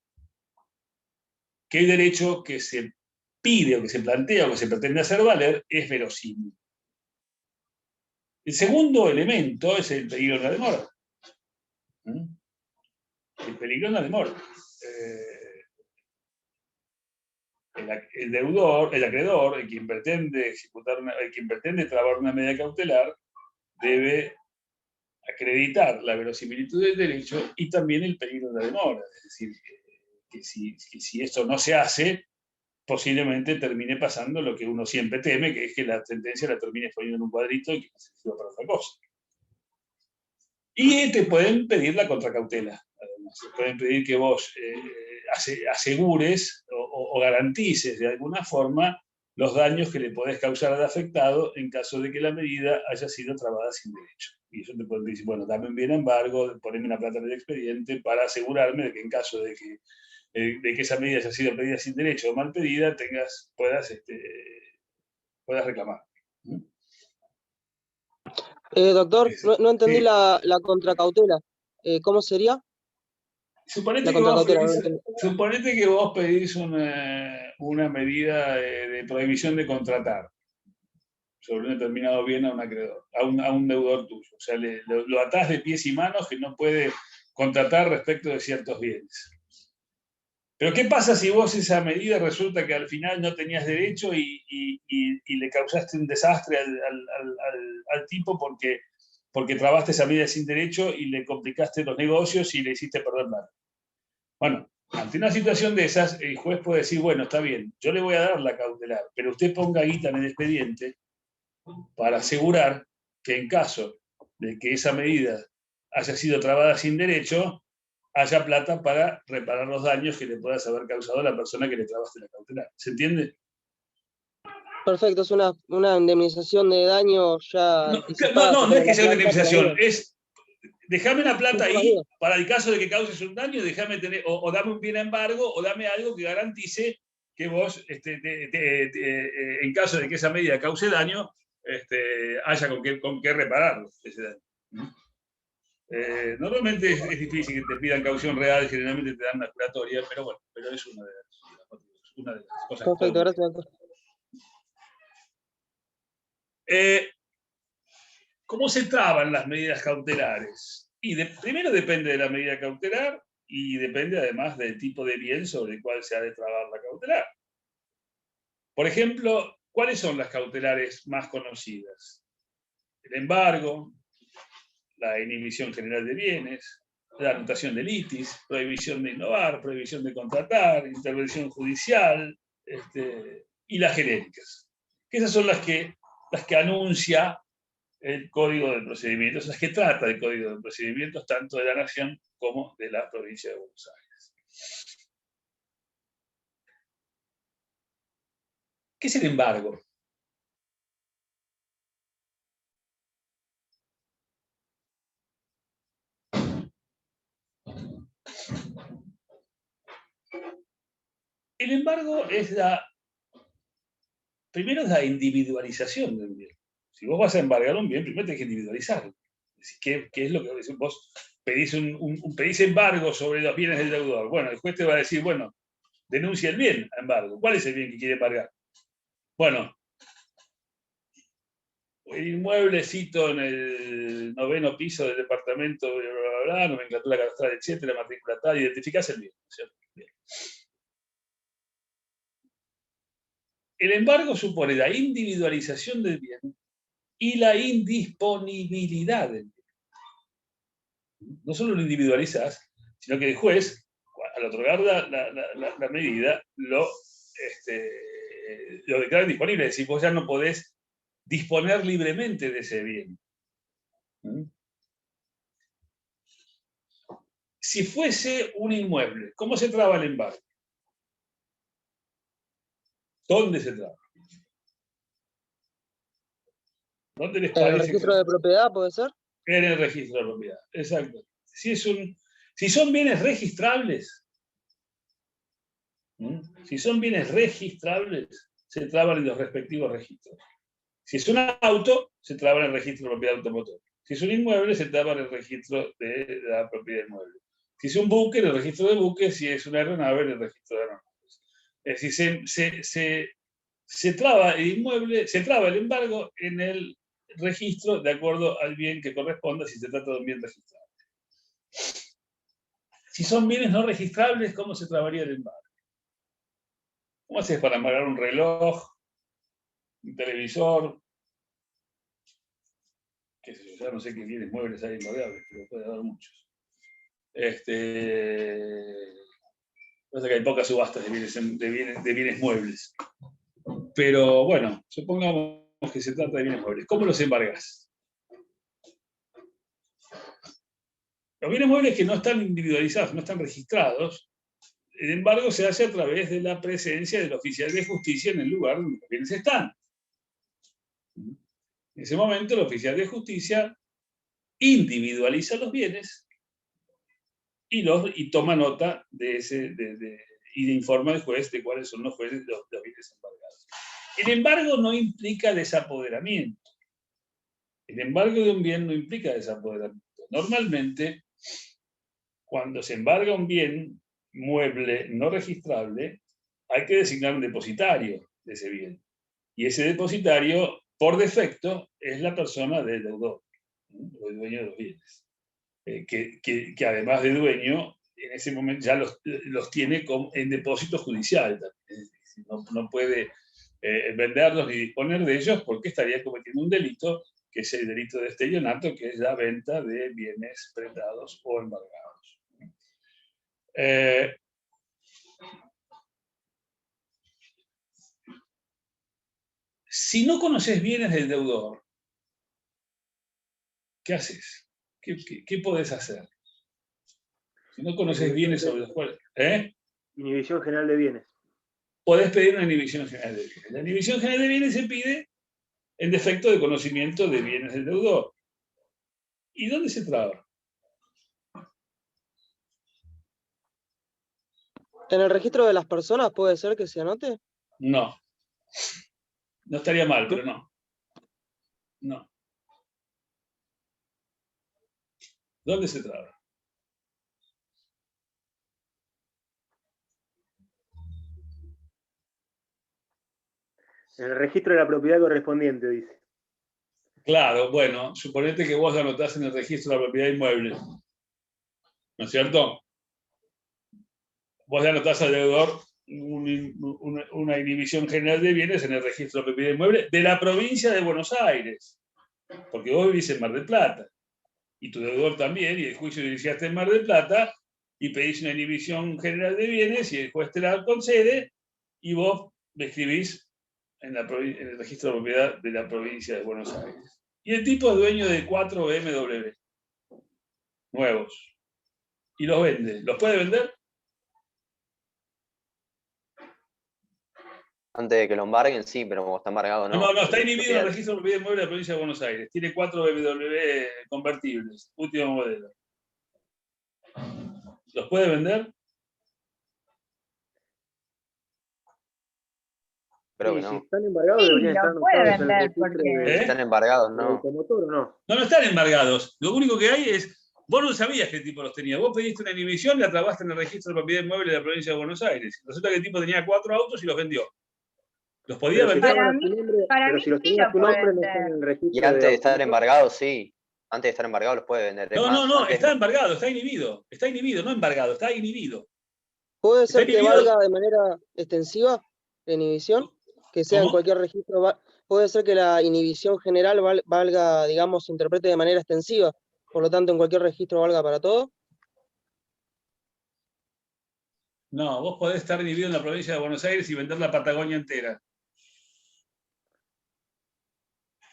el derecho que se pide o que se plantea o que se pretende hacer valer es verosímil. El segundo elemento es el peligro de la demora. El peligro de la demora. El deudor, el acreedor, quien pretende trabar una medida cautelar, debe acreditar la verosimilitud del derecho y también el peligro de la demora. Es decir, que si esto no se hace, posiblemente termine pasando lo que uno siempre teme, que es que la sentencia la termine poniendo en un cuadrito y que no se sirva para otra cosa. Y te pueden pedir la contracautela. Además, pueden pedir que vos asegures o garantices de alguna forma los daños que le podés causar al afectado en caso de que la medida haya sido trabada sin derecho. Y eso te pueden decir, bueno, dame un bien embargo, poneme una plata en el expediente para asegurarme de que en caso de que esa medida haya sido pedida sin derecho o mal pedida, puedas reclamar. Doctor, no entendí Sí. la contracautela. ¿Cómo sería? Suponete que vos pedís una medida de prohibición de contratar sobre un determinado bien a un acreedor, a un deudor tuyo. O sea, lo atás de pies y manos que no puede contratar respecto de ciertos bienes. Pero ¿qué pasa si vos esa medida resulta que al final no tenías derecho y le causaste un desastre al tipo porque trabaste esa medida sin derecho y le complicaste los negocios y le hiciste perder nada? Bueno, ante una situación de esas, el juez puede decir, bueno, está bien, yo le voy a dar la cautelar, pero usted ponga guita en el expediente para asegurar que en caso de que esa medida haya sido trabada sin derecho, haya plata para reparar los daños que le puedas haber causado a la persona que le trabaste la cautelar. ¿Se entiende? Perfecto, es una indemnización de daño ya anticipada. No es que sea una indemnización, es déjame una plata ahí para el caso de que causes un daño, déjame tener, o dame un bien a embargo, o dame algo que garantice que vos, en caso de que esa medida cause daño, haya con qué repararlo, ese daño. Normalmente es difícil que te pidan caución real, generalmente te dan una curatoria, pero bueno, es una de las cosas. Perfecto, gracias, doctor. ¿Cómo se traban las medidas cautelares? Primero depende de la medida cautelar y depende además del tipo de bien sobre el cual se ha de trabar la cautelar. Por ejemplo, ¿cuáles son las cautelares más conocidas? El embargo, la inhibición general de bienes, la anotación de litis, prohibición de innovar, prohibición de contratar, intervención judicial, y las genéricas. Esas son las que anuncia el Código de Procedimientos, las que trata el Código de Procedimientos tanto de la Nación como de la provincia de Buenos Aires. ¿Qué es el embargo? El embargo es primero es la individualización del bien. Si vos vas a embargar un bien, primero tenés que individualizarlo. ¿Qué es lo que vos pedís? Pedís embargo sobre los bienes del deudor. Bueno, el juez te va a decir, bueno, denuncia el bien a embargo. ¿Cuál es el bien que quiere embargar? Bueno, el inmueblecito en el 9º piso del departamento, bla, bla, bla, nomenclatura catastral, etcétera, matrícula tal, identificás el bien, ¿cierto? Bien. El embargo supone la individualización del bien y la indisponibilidad del bien. No solo lo individualizas, sino que el juez, al otorgar la medida, lo declara indisponible. Es decir, vos ya no podés disponer libremente de ese bien. Si fuese un inmueble, ¿cómo se traba el embargo? ¿Dónde se traba? ¿Dónde les ¿En parece el registro de propiedad puede ser? En el registro de propiedad, exacto. Si son bienes registrables, si son bienes registrables, se traban en los respectivos registros. Si es un auto, se traba en el registro de propiedad automotor. Si es un inmueble, se traba en el registro de la propiedad inmueble. Si es un buque, en el registro de buques. Si es una aeronave, en el registro de aeronaves. Es decir, se traba el inmueble, se traba el embargo en el registro de acuerdo al bien que corresponda si se trata de un bien registrable. Si son bienes no registrables, ¿cómo se trabaría el embargo? ¿Cómo haces para embargar un reloj, un televisor? Qué sé yo, ya no sé qué bienes muebles hay embargables, pero puede haber muchos. Pasa que hay pocas subastas de bienes muebles. Pero bueno, supongamos que se trata de bienes muebles. ¿Cómo los embargás? Los bienes muebles que no están individualizados, no están registrados, el embargo se hace a través de la presencia del oficial de justicia en el lugar donde los bienes están. En ese momento, el oficial de justicia individualiza los bienes y toma nota de y le informa al juez de cuáles son los bienes embargados. El embargo no implica desapoderamiento. El embargo de un bien no implica desapoderamiento. Normalmente, cuando se embarga un bien mueble no registrable, hay que designar un depositario de ese bien. Y ese depositario, por defecto, es la persona del deudor, o el dueño de los bienes. Que además de dueño, en ese momento ya los tiene en depósito judicial. No puede venderlos ni disponer de ellos porque estaría cometiendo un delito, que es el delito de estelionato, que es la venta de bienes prestados o embargados. Si no conoces bienes del deudor, ¿qué haces? ¿Qué podés hacer? Si no conoces bienes sobre los cuales... Inhibición general de bienes. Podés pedir una inhibición general de bienes. La inhibición general de bienes se pide en defecto de conocimiento de bienes del deudor. ¿Y dónde se traba? ¿En el registro de las personas puede ser que se anote? No. No estaría mal, pero no. No. ¿Dónde se traba? En el registro de la propiedad correspondiente, dice. Claro, bueno, suponete que vos lo anotás en el registro de la propiedad inmueble. ¿No es cierto? Vos le anotás al deudor una inhibición general de bienes en el registro de propiedad inmueble de la provincia de Buenos Aires. Porque vos vivís en Mar del Plata. Y tu deudor también, y el juicio lo iniciaste en Mar del Plata, y pedís una inhibición general de bienes, y el juez te la concede, y vos le escribís en el registro de propiedad de la provincia de Buenos Aires. Y el tipo es dueño de 4 BMW nuevos. Y los vende. ¿Los puede vender? Antes de que lo embarguen, sí, pero como está embargado, no. No, está inhibido en el registro de propiedad inmueble de la provincia de Buenos Aires. Tiene 4 BMW convertibles, último modelo. ¿Los puede vender? Creo Sí, que no. si están embargados, Sí, deberían estar lo puede anotados en el vender, registro porque- de Están embargados, del no. automotor, ¿o no? No están embargados. Lo único que hay es, vos no sabías que el tipo los tenía. Vos pediste una inhibición, la trabaste en el registro de propiedad inmueble de la provincia de Buenos Aires. Resulta que el tipo tenía 4 autos y los vendió. ¿Los podía Pero si vender? estaban a su nombre, para pero mí si los sí tenía a lo su puede nombre, no están en vender. el registro Y antes de estar automotor. embargados, sí. Antes de estar embargados los puede vender. Es más, No, antes está embargado, está inhibido. Está inhibido, no embargado, está inhibido. ¿Puede Está ser que inhibido. valga de manera extensiva la inhibición? Que sea en ¿Cómo? cualquier registro. Puede ser que la inhibición general valga, digamos, se interprete de manera extensiva. Por lo tanto, en cualquier registro valga para todo. No, vos podés estar inhibido en la provincia de Buenos Aires y vender la Patagonia entera.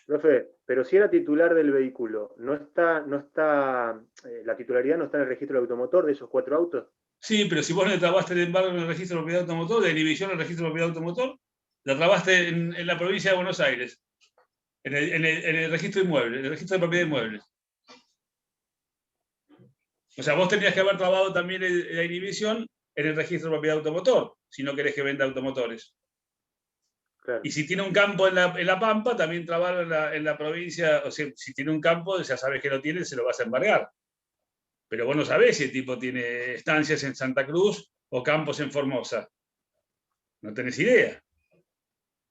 Profe, pero si era titular del vehículo, la titularidad no está en el registro del automotor de esos 4 autos. Sí, pero si vos no le trabaste el embargo en el registro de propiedad automotor, de inhibición en el registro de propiedad automotor, la trabaste en la provincia de Buenos Aires. En el registro inmueble, en el registro de propiedad inmueble. O sea, vos tendrías que haber trabado también la inhibición en el registro de propiedad automotor, si no querés que venda automotores. Claro. Y si tiene un campo en la Pampa, también trabarlo en la provincia, o sea, si tiene un campo, ya sabes que lo tiene, se lo vas a embargar. Pero vos no sabés si el tipo tiene estancias en Santa Cruz o campos en Formosa. No tenés idea.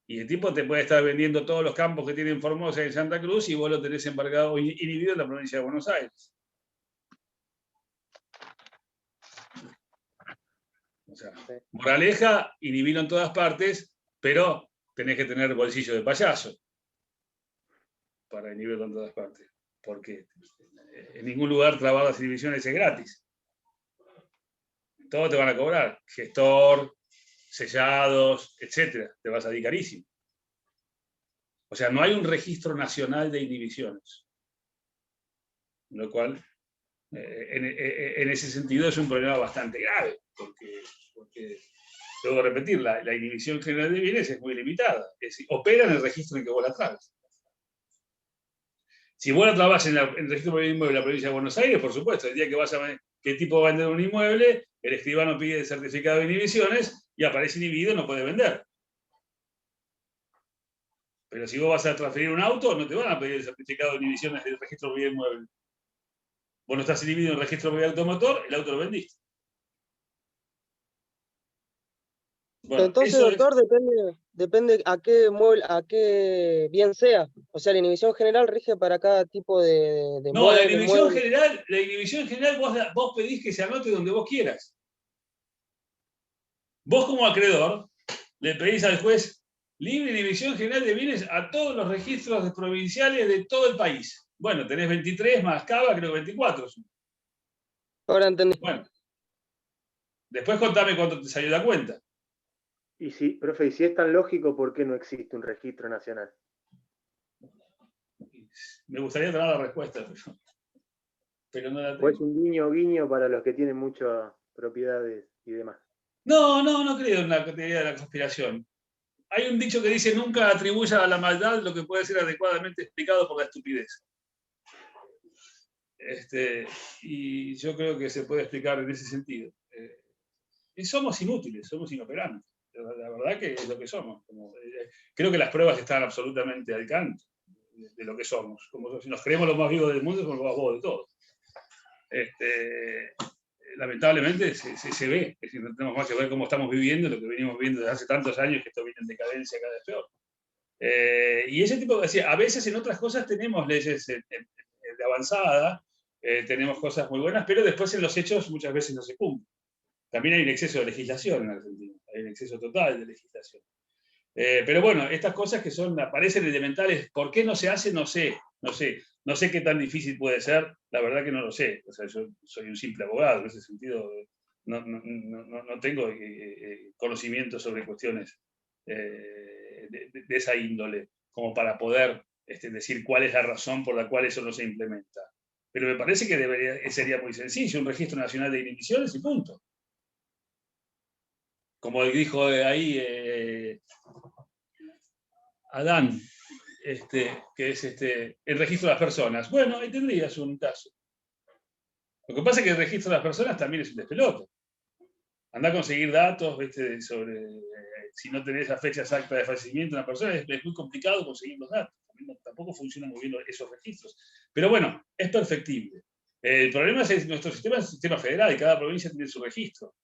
Y el tipo te puede estar vendiendo todos los campos que tiene en Formosa y en Santa Cruz y vos lo tenés embargado, inhibido en la provincia de Buenos Aires. O sea, moraleja, inhibirlo en todas partes, pero tenés que tener bolsillo de payaso para inhibirlo en todas partes. Porque en ningún lugar trabar las inhibiciones es gratis. Todo te van a cobrar. Gestor, sellados, etcétera. Te va a salir carísimo. O sea, no hay un registro nacional de inhibiciones. Lo cual, en ese sentido, es un problema bastante grave. Porque debo repetir, la inhibición general de bienes es muy limitada. Es decir, opera en el registro en que vos la trabas. Si vos la trabas en el registro de inmueble de la provincia de Buenos Aires, por supuesto, el día que vas a ver qué tipo va a vender un inmueble, el escribano pide el certificado de inhibiciones y aparece inhibido, no puede vender. Pero si vos vas a transferir un auto, no te van a pedir el certificado de inhibiciones del registro de propiedad inmueble. Vos no estás inhibido en el registro de propiedad automotor, el auto lo vendiste. Bueno, Entonces, eso doctor, depende a qué bien sea. O sea, la inhibición general rige para cada tipo de No, la mueble, inhibición general vos pedís que se anote donde vos quieras. Vos como acreedor le pedís al juez libre inhibición general de bienes a todos los registros provinciales de todo el país. Bueno, tenés 23 más Cava, creo que 24. Ahora entendí. Bueno, después contame cuánto te salió la cuenta. Y si, profe, y si es tan lógico, ¿por qué no existe un registro nacional? Me gustaría tener la respuesta, pero no la ¿O es tengo. un guiño para los que tienen muchas propiedades y demás? No creo en la teoría de la conspiración. Hay un dicho que dice: nunca atribuya a la maldad lo que puede ser adecuadamente explicado por la estupidez. Y yo creo que se puede explicar en ese sentido. Y somos inútiles, somos inoperantes. La verdad que es lo que somos. Creo que las pruebas están absolutamente al canto de lo que somos. Como si nos creemos los más vivos del mundo, somos los más bobos de todos. Lamentablemente se ve. Es decir, no tenemos más que ver cómo estamos viviendo, lo que venimos viendo desde hace tantos años, que esto viene en decadencia cada vez peor. Y ese tipo de... A veces en otras cosas tenemos leyes de avanzada, tenemos cosas muy buenas, pero después en los hechos muchas veces no se cumplen. También hay un exceso de legislación en Argentina, hay un exceso total de legislación. Pero bueno, estas cosas que parecen elementales, ¿por qué no se hace? No sé qué tan difícil puede ser, la verdad que no lo sé. O sea, yo soy un simple abogado, en ese sentido no tengo conocimiento sobre cuestiones de esa índole, como para poder decir cuál es la razón por la cual eso no se implementa. Pero me parece que sería muy sencillo, un registro nacional de inhibiciones y punto. Como dijo ahí Adán, que es el registro de las personas. Bueno, ahí tendrías un caso. Lo que pasa es que el registro de las personas también es un despelote. Andá a conseguir datos sobre si no tenés la fecha exacta de fallecimiento de una persona, es muy complicado conseguir los datos. Tampoco funcionan muy bien esos registros. Pero bueno, es perfectible. El problema es que nuestro sistema es un sistema federal y cada provincia tiene su registro.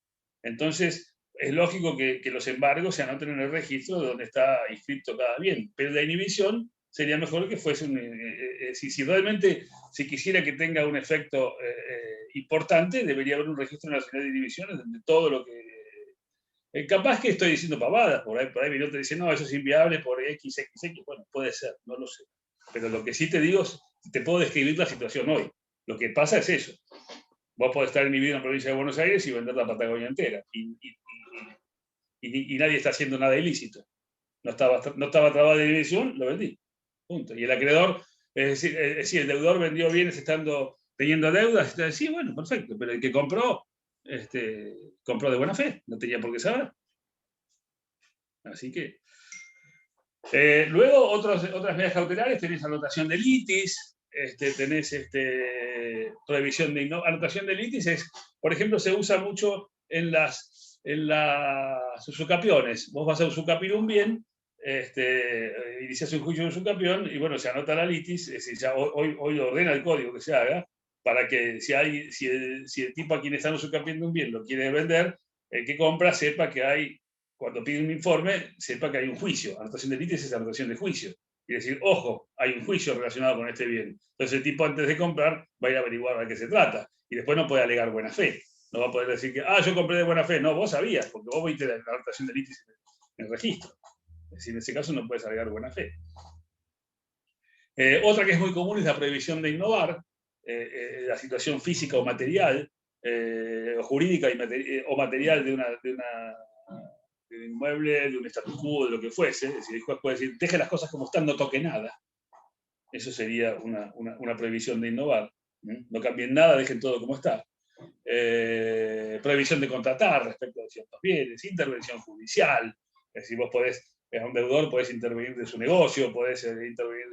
Entonces, es lógico que los embargos se anoten en el registro de donde está inscrito cada bien. Pero la inhibición sería mejor que fuese si realmente se quisiera que tenga un efecto importante, debería haber un registro nacional de inhibiciones donde todo lo que... capaz que estoy diciendo pavadas, por ahí mi te dice: no, eso es inviable por X. Bueno, puede ser, no lo sé. Pero lo que sí te digo, te puedo describir la situación hoy. Lo que pasa es eso. Vos podés estar inhibido en la provincia de Buenos Aires y vender la Patagonia entera. Y nadie está haciendo nada ilícito. No estaba trabado de inhibición, lo vendí. Punto. Y el acreedor, es decir, el deudor vendió bienes teniendo deudas. Sí, bueno, perfecto. Pero el que compró de buena fe. No tenía por qué saber. Así que Luego, otras medidas cautelares, tenés anotación de litis, tenés prohibición de anotación de litis es, por ejemplo, se usa mucho en las usucapiones. Vos vas a usucapir un bien, iniciás un juicio de usucapión y bueno, se anota la litis, es decir, ya hoy lo ordena el código que se haga, para que si el tipo a quien están usucapiendo un bien lo quiere vender, el que compra sepa que hay, cuando pide un informe, sepa que hay un juicio. Anotación de litis es anotación de juicio. Y decir, ojo, hay un juicio relacionado con este bien. Entonces el tipo antes de comprar va a ir a averiguar de qué se trata. Y después no puede alegar buena fe. No va a poder decir que, yo compré de buena fe. No, vos sabías, porque vos viste la anotación de litis en el registro. Es decir, en ese caso no puedes alegar buena fe. Otra que es muy común es la prohibición de innovar, la situación física o material, o jurídica o material de un inmueble, de un statu quo, de lo que fuese. Es decir, el juez puede decir, deje las cosas como están, no toque nada. Eso sería una prohibición de innovar. No cambien nada, dejen todo como está. Prohibición de contratar respecto a ciertos bienes, intervención judicial. Es decir, vos podés, a un deudor podés intervenir de su negocio, podés intervenir,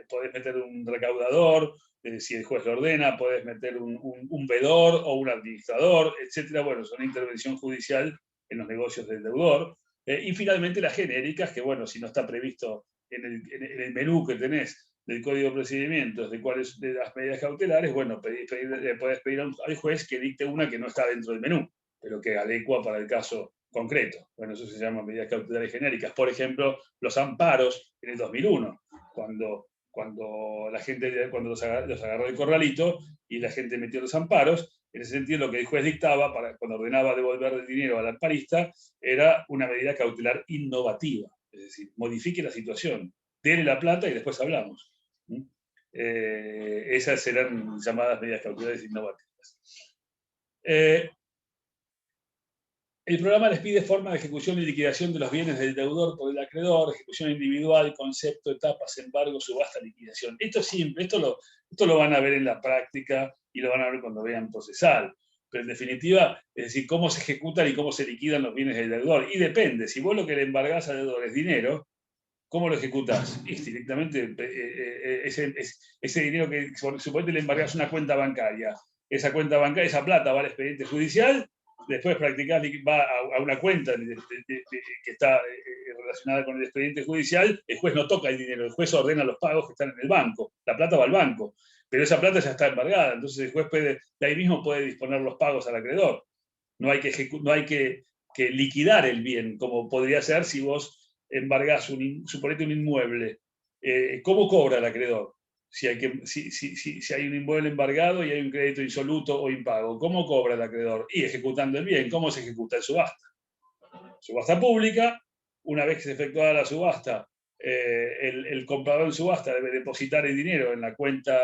podés meter un recaudador, si el juez lo ordena, podés meter un vedor o un administrador, etc. Bueno, son intervención judicial en los negocios del deudor. Y finalmente las genéricas, que bueno, si no está previsto en el menú que tenés del Código de Procedimientos, de cuáles de las medidas cautelares, bueno, podés pedir al juez que dicte una que no está dentro del menú, pero que adecua para el caso concreto. Bueno, eso se llama medidas cautelares genéricas. Por ejemplo, los amparos en el 2001, cuando la gente, cuando los agarró el corralito y la gente metió los amparos, en ese sentido lo que el juez dictaba, cuando ordenaba devolver el dinero al amparista, era una medida cautelar innovativa. Es decir, modifique la situación, dele la plata y después hablamos. Esas serán llamadas medidas cautelares innovativas. El programa les pide forma de ejecución y liquidación de los bienes del deudor por el acreedor, ejecución individual, concepto, etapas, embargo, subasta, liquidación. Esto es simple, esto lo van a ver en la práctica y lo van a ver cuando vean procesal. Pero en definitiva, es decir, cómo se ejecutan y cómo se liquidan los bienes del deudor. Y depende, si vos lo que le embargás al deudor es dinero, ¿cómo lo ejecutás? Es directamente ese dinero que suponete le embargás una cuenta bancaria. Esa cuenta bancaria, esa plata va al expediente judicial, después practicás, va a una cuenta que está relacionada con el expediente judicial, el juez no toca el dinero, el juez ordena los pagos que están en el banco, la plata va al banco, pero esa plata ya está embargada, entonces el juez de ahí mismo puede disponer los pagos al acreedor. No hay que liquidar el bien, como podría ser si vos embargás, suponete un inmueble. ¿Cómo cobra el acreedor? Si hay un inmueble embargado y hay un crédito insoluto o impago, ¿cómo cobra el acreedor? Y ejecutando el bien. ¿Cómo se ejecuta? En subasta. Subasta pública. Una vez que se efectuada la subasta, el comprador en subasta debe depositar el dinero en la cuenta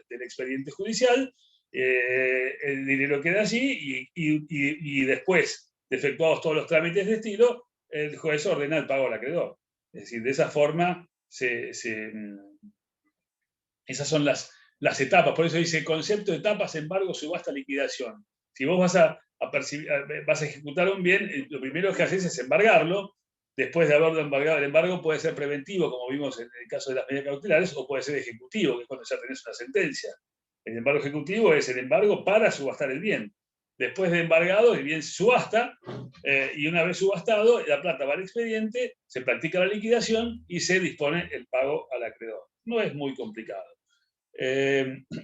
del expediente judicial. El dinero queda allí y después de efectuados todos los trámites de estilo, el juez ordena el pago al acreedor. Es decir, de esa forma esas son las etapas. Por eso dice concepto, etapas, embargo, subasta, liquidación. Si vos vas a ejecutar un bien, lo primero que haces es embargarlo. Después de haberlo embargado, el embargo puede ser preventivo, como vimos en el caso de las medidas cautelares, o puede ser ejecutivo, que es cuando ya tenés una sentencia. El embargo ejecutivo es el embargo para subastar el bien. Después de embargado, el bien se subasta, y una vez subastado, la plata va al expediente, se practica la liquidación y se dispone el pago al acreedor. No es muy complicado.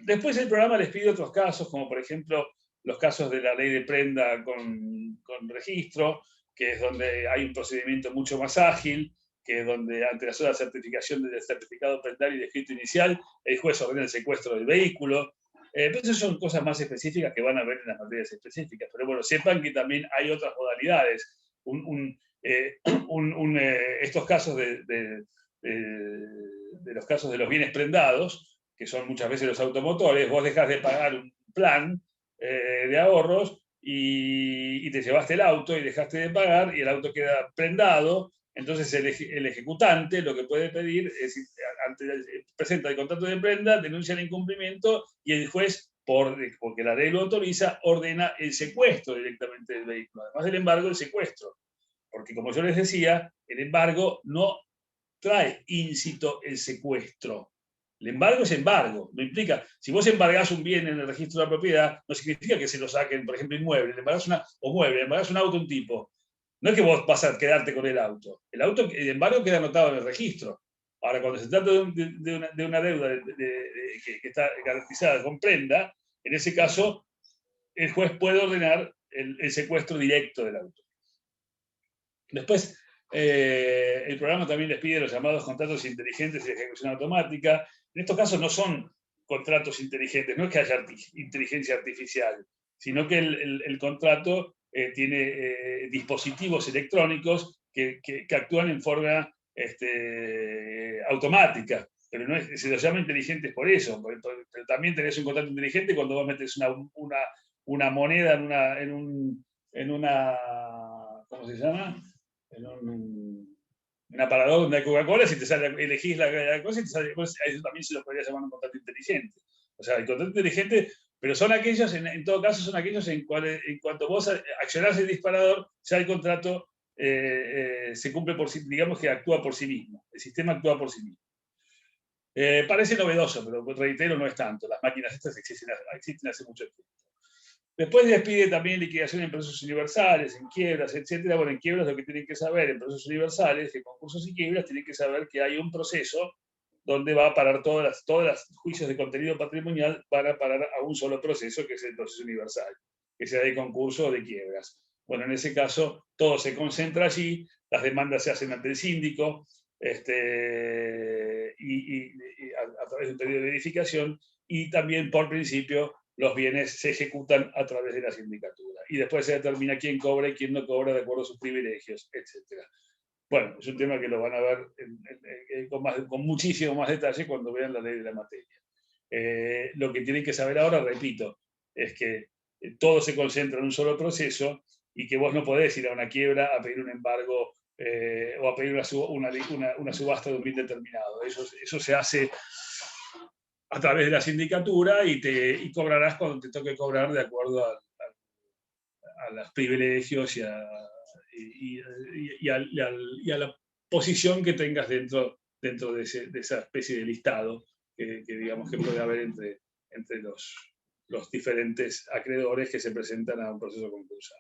Después el programa les pide otros casos, como por ejemplo los casos de la ley de prenda con registro, que es donde hay un procedimiento mucho más ágil, que es donde ante la sola certificación del certificado prendario y de escrito inicial, el juez ordena el secuestro del vehículo. Pero esas son cosas más específicas que van a ver en las materias específicas. Pero bueno, sepan que también hay otras modalidades. Estos casos de los casos de los bienes prendados, que son muchas veces los automotores, vos dejás de pagar un plan de ahorros y te llevaste el auto y dejaste de pagar y el auto queda prendado. Entonces el ejecutante lo que puede pedir es, presenta el contrato de prenda, denuncia el incumplimiento y el juez, porque la ley lo autoriza, ordena el secuestro directamente del vehículo. Además del embargo, el secuestro. Porque como yo les decía, el embargo no trae íncito el secuestro. El embargo es embargo, no implica, si vos embargás un bien en el registro de la propiedad, no significa que se lo saquen, por ejemplo, inmueble, embargás un auto a un tipo. No es que vos vas a quedarte con el auto. El embargo queda anotado en el registro. Ahora, cuando se trata de una deuda que está garantizada con prenda, en ese caso, el juez puede ordenar el secuestro directo del auto. Después, el programa también les pide los llamados contratos inteligentes y de ejecución automática. En estos casos no son contratos inteligentes, no es que haya inteligencia artificial, sino que el contrato tiene dispositivos electrónicos que actúan en forma automática, pero no es, se los llama inteligentes por eso, pero también tenés un contrato inteligente cuando vos metes una moneda en una, ¿cómo se llama? En un aparador donde hay Coca-Cola, si te sale, elegís la cosa y te sale, eso también se lo podría llamar un contrato inteligente. O sea, el contrato inteligente, pero son aquellos, en todo caso, son aquellos en cuanto vos accionás el disparador, ya el contrato se cumple por sí, digamos que actúa por sí mismo. El sistema actúa por sí mismo. Parece novedoso, pero reitero, no es tanto. Las máquinas estas existen hace mucho tiempo. Después les pide también liquidación en procesos universales, en quiebras, etc. Bueno, en quiebras lo que tienen que saber, en procesos universales, en concursos y quiebras, tienen que saber que hay un proceso donde va a parar todas las juicios de contenido patrimonial, van a parar a un solo proceso, que es el proceso universal, que sea de concurso o de quiebras. Bueno, en ese caso, todo se concentra allí, las demandas se hacen ante el síndico, y a través de un periodo de verificación, y también, por principio, los bienes se ejecutan a través de la sindicatura. Y después se determina quién cobra y quién no cobra de acuerdo a sus privilegios, etc. Bueno, es un tema que lo van a ver con muchísimo más detalle cuando vean la ley de la materia. Lo que tienen que saber ahora, repito, es que todo se concentra en un solo proceso y que vos no podés ir a una quiebra a pedir un embargo o a pedir una subasta de un bien determinado. Eso se hace a través de la sindicatura y cobrarás cuando te toque cobrar de acuerdo a los privilegios y a la posición que tengas dentro de esa especie de listado que digamos que puede haber entre los diferentes acreedores que se presentan a un proceso concursal.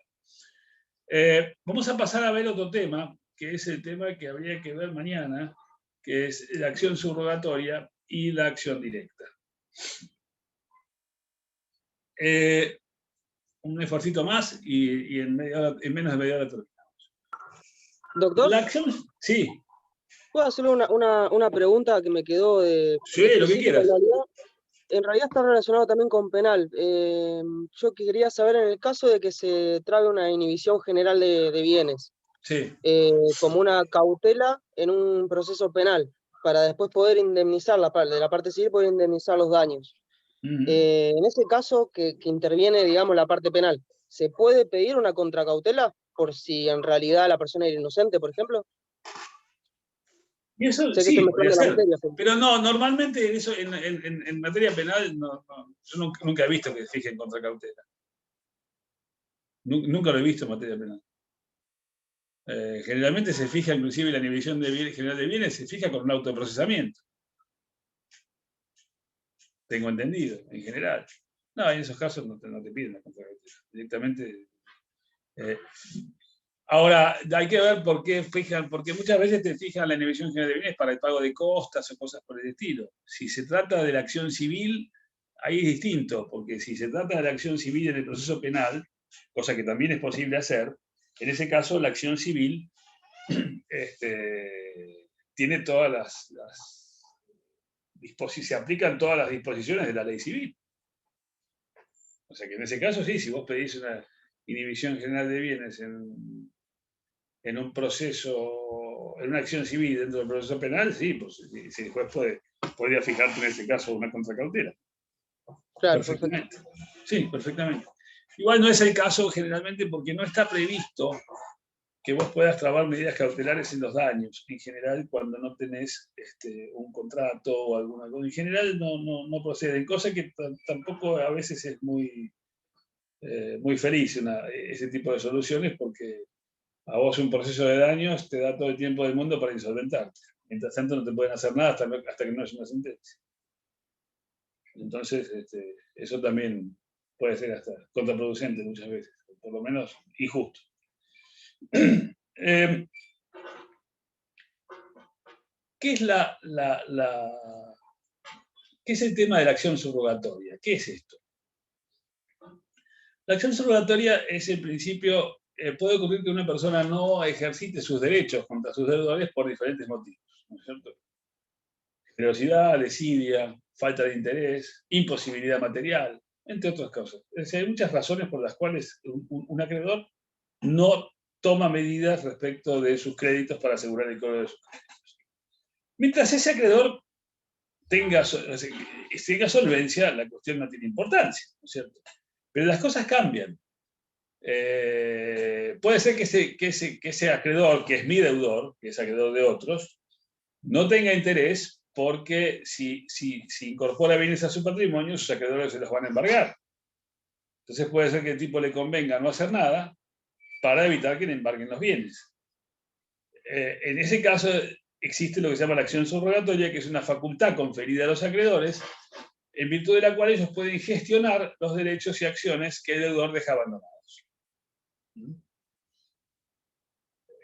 Vamos a pasar a ver otro tema, que es el tema que habría que ver mañana, que es la acción subrogatoria y la acción directa. Un esfuercito más y en menos de media hora terminamos. Doctor, La acción, sí. ¿puedo hacerle una pregunta que me quedó de... Sí, lo que quieras. En realidad está relacionado también con penal. Yo quería saber en el caso de que se trabe una inhibición general de bienes, Sí. como una cautela en un proceso penal, para después poder indemnizar de la parte civil, poder indemnizar los daños. En ese caso que interviene, digamos, la parte penal, ¿se puede pedir una contracautela por si en realidad la persona era inocente, por ejemplo? Y eso Sé que sí, estoy podría mezclando ser. la materia, Pero no, normalmente eso en materia penal, yo nunca he visto que se fijen contra cautela. Nunca lo he visto en materia penal. Generalmente se fija, inclusive la inhibición general de bienes, se fija con un autoprocesamiento. Tengo entendido, en general. No, en esos casos no te piden la contracautela. Directamente. Ahora, hay que ver por qué fijan, porque muchas veces te fijan la inhibición general de bienes para el pago de costas o cosas por el estilo. Si se trata de la acción civil, ahí es distinto, porque si se trata de la acción civil en el proceso penal, cosa que también es posible hacer, en ese caso la acción civil tiene todas las disposiciones, se aplican todas las disposiciones de la ley civil. O sea que en ese caso sí, si vos pedís una inhibición general de bienes en un proceso, en una acción civil dentro del proceso penal, sí, pues si el juez podría fijarte en ese caso una contracautela. Claro, perfectamente. Perfecto. Sí, perfectamente. Igual no es el caso generalmente porque no está previsto que vos puedas trabar medidas cautelares en los daños, en general cuando no tenés un contrato o alguna cosa. En general no proceden, cosa que tampoco a veces es muy feliz ese tipo de soluciones porque a vos un proceso de daños te da todo el tiempo del mundo para insolventarte. Mientras tanto no te pueden hacer nada hasta que no haya una sentencia. Entonces, eso también puede ser hasta contraproducente muchas veces, por lo menos injusto. ¿Qué es ¿qué es el tema de la acción subrogatoria? ¿Qué es esto? La acción subrogatoria es el principio, puede ocurrir que una persona no ejercite sus derechos contra sus deudores por diferentes motivos, ¿no es cierto? Generosidad, desidia, falta de interés, imposibilidad material, entre otras cosas. Es decir, hay muchas razones por las cuales un acreedor no toma medidas respecto de sus créditos para asegurar el cobro de sus créditos. Mientras ese acreedor tenga solvencia, la cuestión no tiene importancia, ¿no es cierto? Pero las cosas cambian. Puede ser que ese acreedor, que es mi deudor, que es acreedor de otros, no tenga interés porque si incorpora bienes a su patrimonio, sus acreedores se los van a embargar. Entonces puede ser que el tipo le convenga no hacer nada para evitar que le embarguen los bienes. En ese caso existe lo que se llama la acción subrogatoria, que es una facultad conferida a los acreedores, en virtud de la cual ellos pueden gestionar los derechos y acciones que el deudor deja abandonados.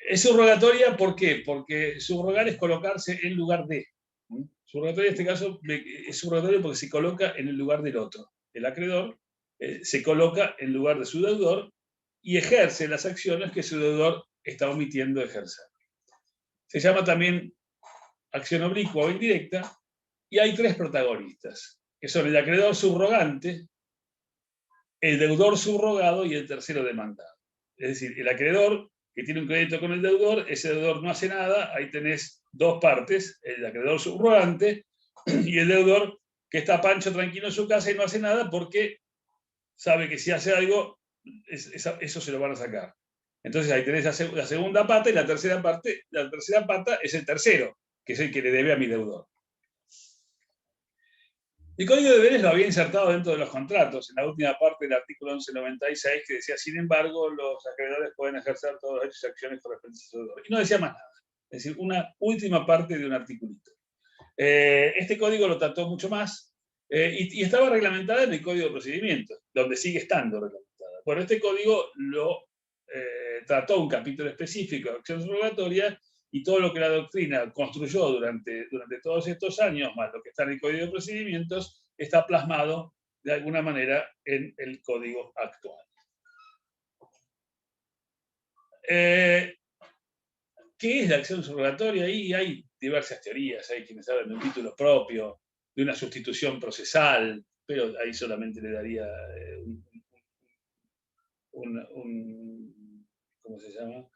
Es subrogatoria, ¿por qué? Porque subrogar es colocarse en lugar de. Subrogatoria en este caso es subrogatorio porque se coloca en el lugar del otro. El acreedor se coloca en lugar de su deudor y ejerce las acciones que su deudor está omitiendo ejercer. Se llama también acción oblicua o indirecta, y hay tres protagonistas, que son el acreedor subrogante, el deudor subrogado y el tercero demandado. Es decir, el acreedor que tiene un crédito con el deudor, ese deudor no hace nada, ahí tenés dos partes, el acreedor subrogante y el deudor que está pancho tranquilo en su casa y no hace nada porque sabe que si hace algo, eso se lo van a sacar. Entonces ahí tenés la segunda pata, y la tercera pata es el tercero, que es el que le debe a mi deudor. El Código de Deberes lo había insertado dentro de los contratos, en la última parte del artículo 1196, que decía, sin embargo, los acreedores pueden ejercer todos los hechos y acciones correspondientes a su deudor. Y no decía más nada. Es decir, una última parte de un articulito. Este código lo trató mucho más, y estaba reglamentada en el Código de Procedimientos, donde sigue estando reglamentada. Bueno, este código lo trató un capítulo específico de acción subrogatoria, y todo lo que la doctrina construyó durante todos estos años, más lo que está en el Código de Procedimientos, está plasmado de alguna manera en el código actual. ¿Qué es la acción subrogatoria? Ahí hay diversas teorías, hay quienes hablan de un título propio, de una sustitución procesal, pero ahí solamente le daría ¿cómo se llama?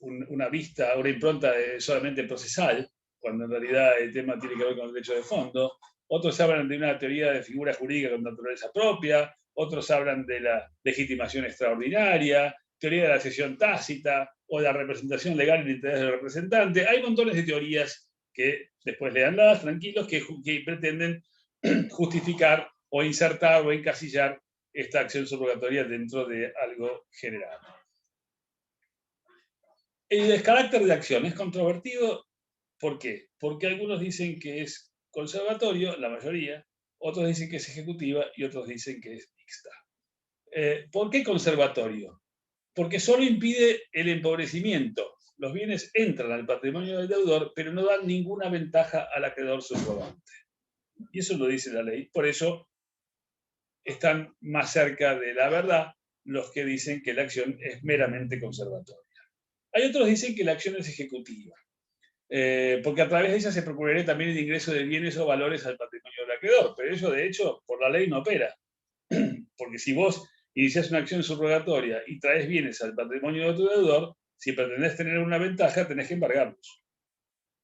Una impronta solamente procesal, cuando en realidad el tema tiene que ver con el derecho de fondo. Otros hablan de una teoría de figura jurídica con naturaleza propia, otros hablan de la legitimación extraordinaria, teoría de la cesión tácita, o de la representación legal en interés del representante. Hay montones de teorías que después leanlas tranquilos, que pretenden justificar o insertar o encasillar esta acción subrogatoria dentro de algo general. El descarácter de acción es controvertido. ¿Por qué? Porque algunos dicen que es conservatorio, la mayoría, otros dicen que es ejecutiva y otros dicen que es mixta. ¿Por qué conservatorio? Porque solo impide el empobrecimiento. Los bienes entran al patrimonio del deudor, pero no dan ninguna ventaja al acreedor subrogante. Y eso lo dice la ley. Por eso están más cerca de la verdad los que dicen que la acción es meramente conservatoria. Hay otros que dicen que la acción es ejecutiva, porque a través de ella se procuraría también el ingreso de bienes o valores al patrimonio del acreedor, pero eso de hecho por la ley no opera, porque si vos iniciás una acción subrogatoria y traes bienes al patrimonio de tu deudor, si pretendés tener una ventaja tenés que embargarlos,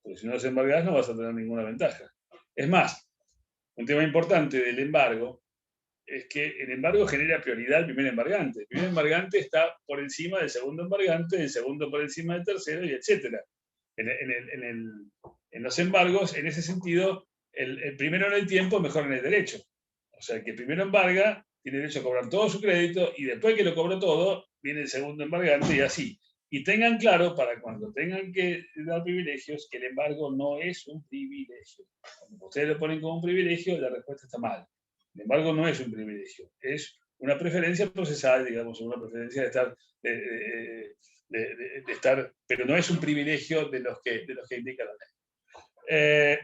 porque si no los embargás no vas a tener ninguna ventaja. Es más, un tema importante del embargo es que el embargo genera prioridad al primer embargante. El primer embargante está por encima del segundo embargante, el segundo por encima del tercero, y etc. En los embargos, en ese sentido, el primero en el tiempo mejor en el derecho. O sea, el que primero embarga tiene derecho a cobrar todo su crédito, y después que lo cobró todo, viene el segundo embargante, y así. Y tengan claro, para cuando tengan que dar privilegios, que el embargo no es un privilegio. Cuando ustedes lo ponen como un privilegio, la respuesta está mal. El embargo no es un privilegio, es una preferencia procesal, digamos, una preferencia de estar, pero no es un privilegio de los que indica la ley.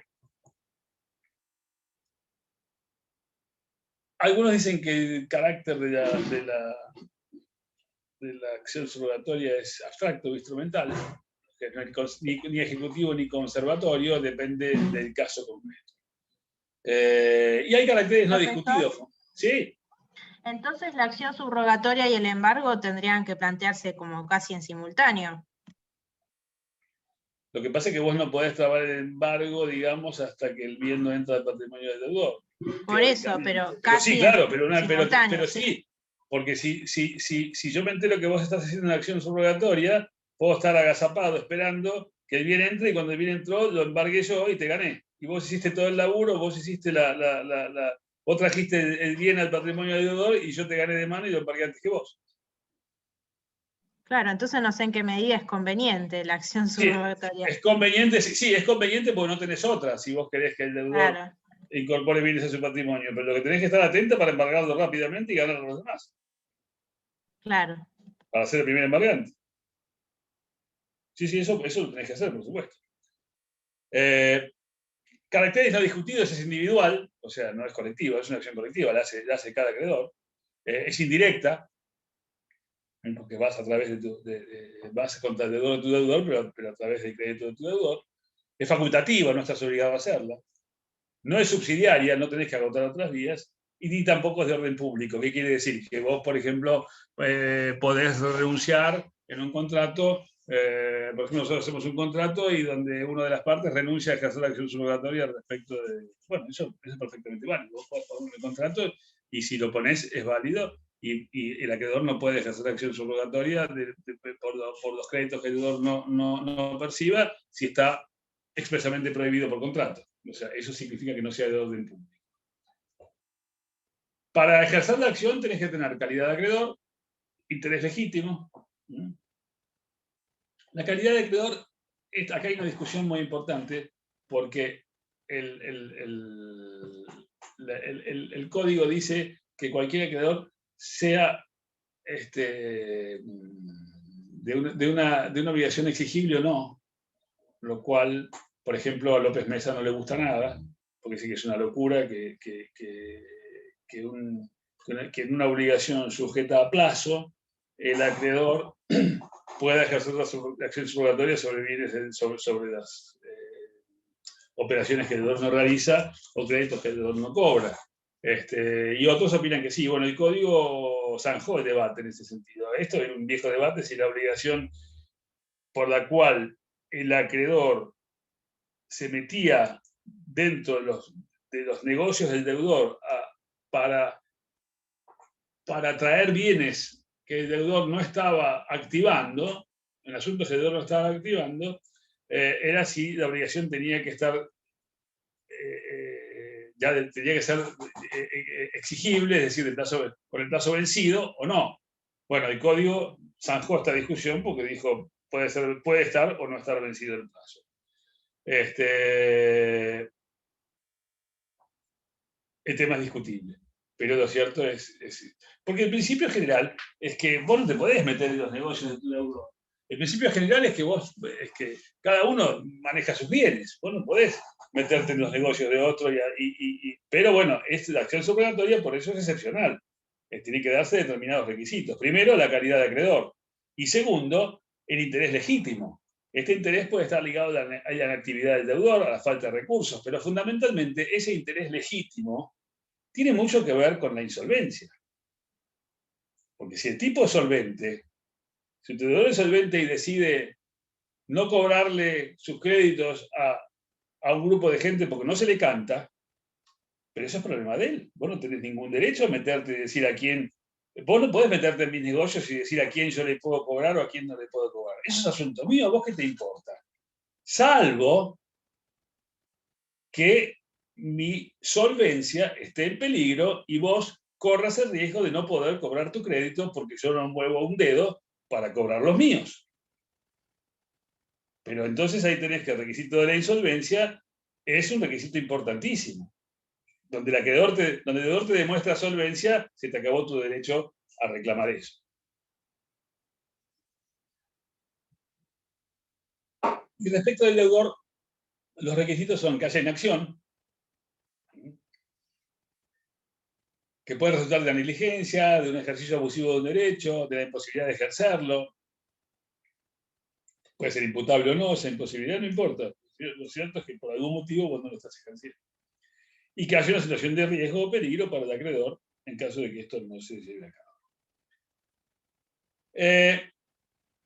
Algunos dicen que el carácter de la acción subrogatoria es abstracto o instrumental, que no es ni ejecutivo ni conservatorio, depende del caso concreto. Y hay caracteres no discutidos. ¿Sí? Entonces la acción subrogatoria y el embargo tendrían que plantearse como casi en simultáneo. Lo que pasa es que vos no podés trabar el embargo, digamos, hasta que el bien no entra al patrimonio del deudor. Por eso, pero casi sí, claro, pero sí. Porque si yo me entero que vos estás haciendo una acción subrogatoria, puedo estar agazapado esperando que el bien entre, y cuando el bien entró, lo embargué yo y te gané. Y vos hiciste todo el laburo, vos hiciste vos trajiste el bien al patrimonio del deudor y yo te gané de mano y lo embargué antes que vos. Claro, entonces no sé en qué medida es conveniente la acción subrogatoria. Es conveniente, sí, es conveniente porque no tenés otra, si vos querés que el deudor incorpore bienes a su patrimonio, pero lo que tenés que estar atento para embargarlo rápidamente y ganar a los demás. Claro. Para ser el primer embargante. Sí, eso lo tenés que hacer, por supuesto. Caracteres no discutidos es individual, o sea, no es colectiva, es una acción colectiva, la hace cada acreedor. Es indirecta, porque vas a través vas contra el deudor de tu deudor, pero a través del crédito de tu deudor. Es facultativa, no estás obligado a hacerla. No es subsidiaria, no tenés que agotar otras vías, y ni tampoco es de orden público. ¿Qué quiere decir? Que vos, por ejemplo, podés renunciar en un contrato, por ejemplo, nosotros hacemos un contrato y donde una de las partes renuncia a ejercer la acción subrogatoria respecto de... Bueno, eso es perfectamente válido. Vos podés poner el contrato y si lo ponés es válido, y el acreedor no puede ejercer la acción subrogatoria por los créditos que el deudor no perciba si está expresamente prohibido por contrato. O sea, eso significa que no sea de orden público. Para ejercer la acción tenés que tener calidad de acreedor, interés legítimo. La calidad de acreedor, acá hay una discusión muy importante, porque el código dice que cualquier acreedor sea de una obligación exigible o no, lo cual, por ejemplo, a López Mesa no le gusta nada, porque dice que es una locura que en una obligación sujeta a plazo, el acreedor pueda ejercer la acción subrogatoria sobre bienes, sobre las operaciones que el deudor no realiza o créditos que el deudor no cobra. Y otros opinan que sí. Bueno, el código zanjó el debate en ese sentido. Esto era un viejo debate, si la obligación por la cual el acreedor se metía dentro de los negocios del deudor para traer bienes que el deudor no estaba activando, en asuntos que el deudor no estaba activando, era si la obligación tenía que estar, tenía que ser exigible, es decir, con el plazo vencido o no. Bueno, el código zanjó esta discusión porque dijo, puede estar o no estar vencido el plazo. El tema es discutible, pero lo cierto es... Porque el principio general es que vos no te podés meter en los negocios de tu deudor. El principio general es que cada uno maneja sus bienes. Vos no podés meterte en los negocios de otro. Pero bueno, la acción subrogatoria por eso es excepcional. Tiene que darse determinados requisitos. Primero, la calidad de acreedor. Y segundo, el interés legítimo. Este interés puede estar ligado a la inactividad del deudor, a la falta de recursos, pero fundamentalmente ese interés legítimo tiene mucho que ver con la insolvencia. Porque si el tipo es solvente, si el deudor es solvente y decide no cobrarle sus créditos a un grupo de gente porque no se le canta, pero eso es problema de él. Vos no tenés ningún derecho a meterte y decir a quién. Vos no podés meterte en mis negocios y decir a quién yo le puedo cobrar o a quién no le puedo cobrar. Eso es asunto mío, ¿a vos qué te importa? Salvo que mi solvencia esté en peligro y vos corras el riesgo de no poder cobrar tu crédito porque yo no muevo un dedo para cobrar los míos. Pero entonces ahí tenés que el requisito de la insolvencia es un requisito importantísimo. Donde el deudor te demuestra solvencia, se te acabó tu derecho a reclamar eso. Y respecto del deudor, los requisitos son que haya inacción, que puede resultar de la negligencia, de un ejercicio abusivo de un derecho, de la imposibilidad de ejercerlo. Puede ser imputable o no, esa imposibilidad no importa. Lo cierto es que por algún motivo vos no lo estás ejerciendo. Y que haya una situación de riesgo o peligro para el acreedor en caso de que esto no se lleve a cabo.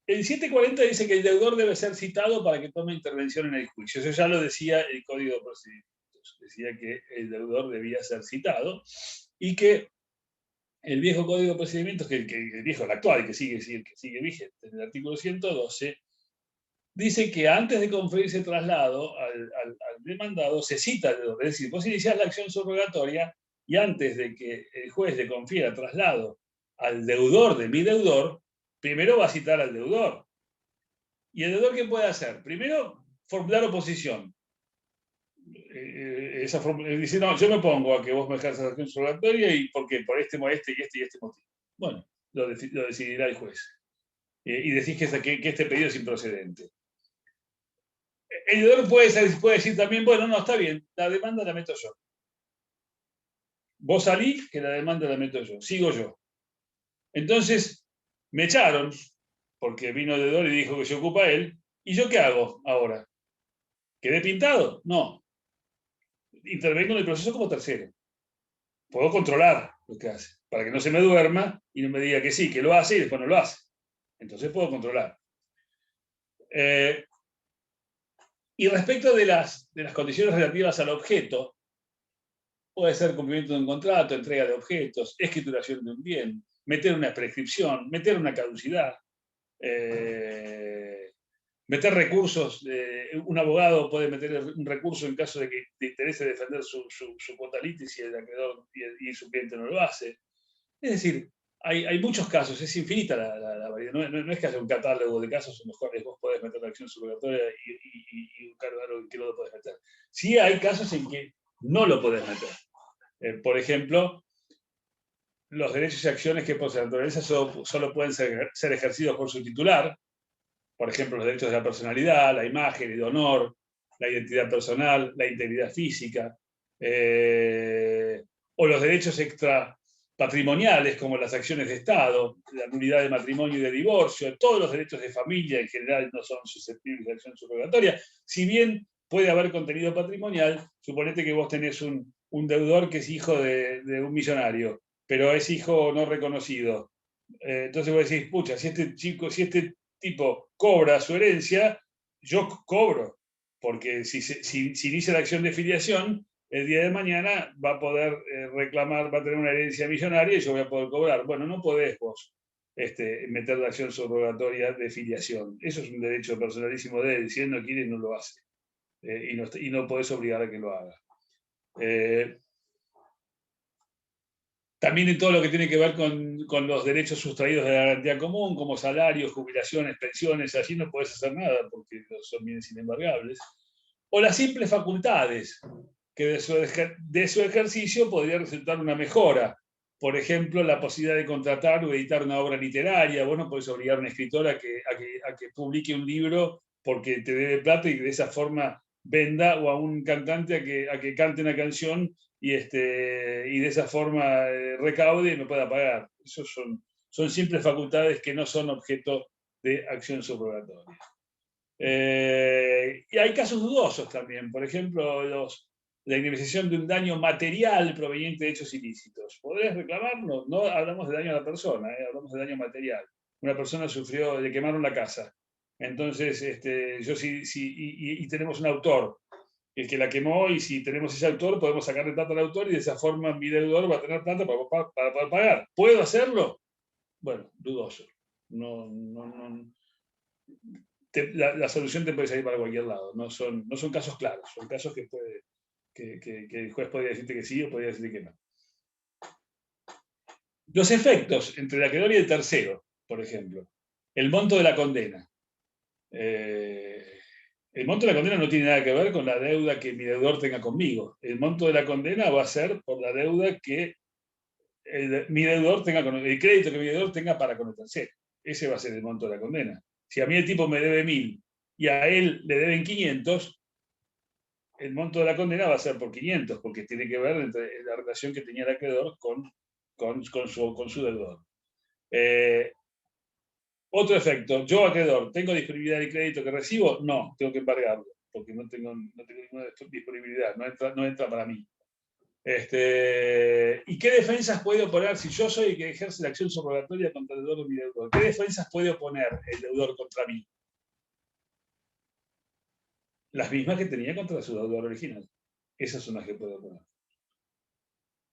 El 740 dice que el deudor debe ser citado para que tome intervención en el juicio. Eso ya lo decía el Código de Procedimientos. Decía que el deudor debía ser citado y que el viejo Código de Procedimientos, el viejo, el actual, que sigue vigente, en el artículo 112, dice que antes de conferirse traslado al demandado se cita al deudor. Es decir, vos iniciás la acción subrogatoria y antes de que el juez le confiera traslado al deudor de mi deudor, primero va a citar al deudor. ¿Y el deudor qué puede hacer? Primero, formular oposición. Dice, no, yo me opongo a que vos me ejerzas la acción subrogatoria y ¿por qué? Por este y este motivo. Bueno, lo decidirá el juez. Y decís que este pedido es improcedente. El deudor puede decir también, bueno, no, está bien, la demanda la meto yo. Vos salís, que la demanda la meto yo, sigo yo. Entonces, me echaron, porque vino el deudor y dijo que se ocupa él, ¿y yo qué hago ahora? ¿Quedé pintado? No. Intervengo en el proceso como tercero. Puedo controlar lo que hace, para que no se me duerma y no me diga que sí, que lo hace y después no lo hace. Entonces puedo controlar. Y respecto de las condiciones relativas al objeto, puede ser cumplimiento de un contrato, entrega de objetos, escrituración de un bien, meter una prescripción, meter una caducidad, meter recursos. Un abogado puede meter un recurso en caso de que te interese defender su quota litis y el acreedor y su cliente no lo hace. Es decir, hay muchos casos, es infinita la variedad. No es que haya un catálogo de casos en los cuales vos podés meter la acción subrogatoria y buscar algo que no lo podés meter. Sí hay casos en que no lo podés meter. Por ejemplo, los derechos y acciones que por su naturaleza solo pueden ser ejercidos por su titular. Por ejemplo, los derechos de la personalidad, la imagen, el honor, la identidad personal, la integridad física, o los derechos extrapatrimoniales, como las acciones de Estado, la nulidad de matrimonio y de divorcio, todos los derechos de familia en general no son susceptibles de acción subrogatoria. Si bien puede haber contenido patrimonial, suponete que vos tenés un deudor que es hijo de un millonario, pero es hijo no reconocido. Entonces vos decís, pucha, si este tipo cobra su herencia, yo cobro, porque si inicia la acción de filiación, el día de mañana va a poder reclamar, va a tener una herencia millonaria y yo voy a poder cobrar. Bueno, no podés vos meter la acción subrogatoria de filiación. Eso es un derecho personalísimo de él. Si él no quiere, no lo hace. Y no podés obligar a que lo haga. También en todo lo que tiene que ver con los derechos sustraídos de la garantía común, como salarios, jubilaciones, pensiones, allí no podés hacer nada porque son bienes inembargables. O las simples facultades, que de su ejercicio podría resultar una mejora. Por ejemplo, la posibilidad de contratar o editar una obra literaria. Vos no podés obligar a un escritor a que publique un libro porque te debe plata y de esa forma venda, o a un cantante a que cante una canción y de esa forma recaude y me pueda pagar. Esos son simples facultades que no son objeto de acción subrogatoria. Y hay casos dudosos también. Por ejemplo, la indemnización de un daño material proveniente de hechos ilícitos. ¿Podés reclamarlo? No hablamos de daño a la persona, hablamos de daño material. Una persona sufrió, le quemaron la casa. Entonces, y tenemos un autor, el que la quemó, y si tenemos ese autor, podemos sacarle plata al autor y de esa forma mi deudor va a tener plata para poder pagar. ¿Puedo hacerlo? Bueno, dudoso. La solución te puede salir para cualquier lado. No son casos claros, son casos que el juez podría decirte que sí o podría decirte que no. Los efectos entre el acreedor y el tercero, por ejemplo. El monto de la condena. El monto de la condena no tiene nada que ver con la deuda que mi deudor tenga conmigo. El monto de la condena va a ser por la deuda que mi deudor tenga con el crédito que mi deudor tenga para con el tercero. Ese va a ser el monto de la condena. Si a mí el tipo me debe 1.000 y a él le deben 500, el monto de la condena va a ser por 500, porque tiene que ver entre la relación que tenía el acreedor con su deudor. Otro efecto, yo acreedor, ¿tengo disponibilidad del crédito que recibo? No, tengo que embargarlo, porque no tengo ninguna disponibilidad, no entra para mí. ¿Y qué defensas puede oponer si yo soy el que ejerce la acción subrogatoria contra el deudor de mi deudor? ¿Qué defensas puede oponer el deudor contra mí? Las mismas que tenía contra su deudor original. Esas son las que puede oponer.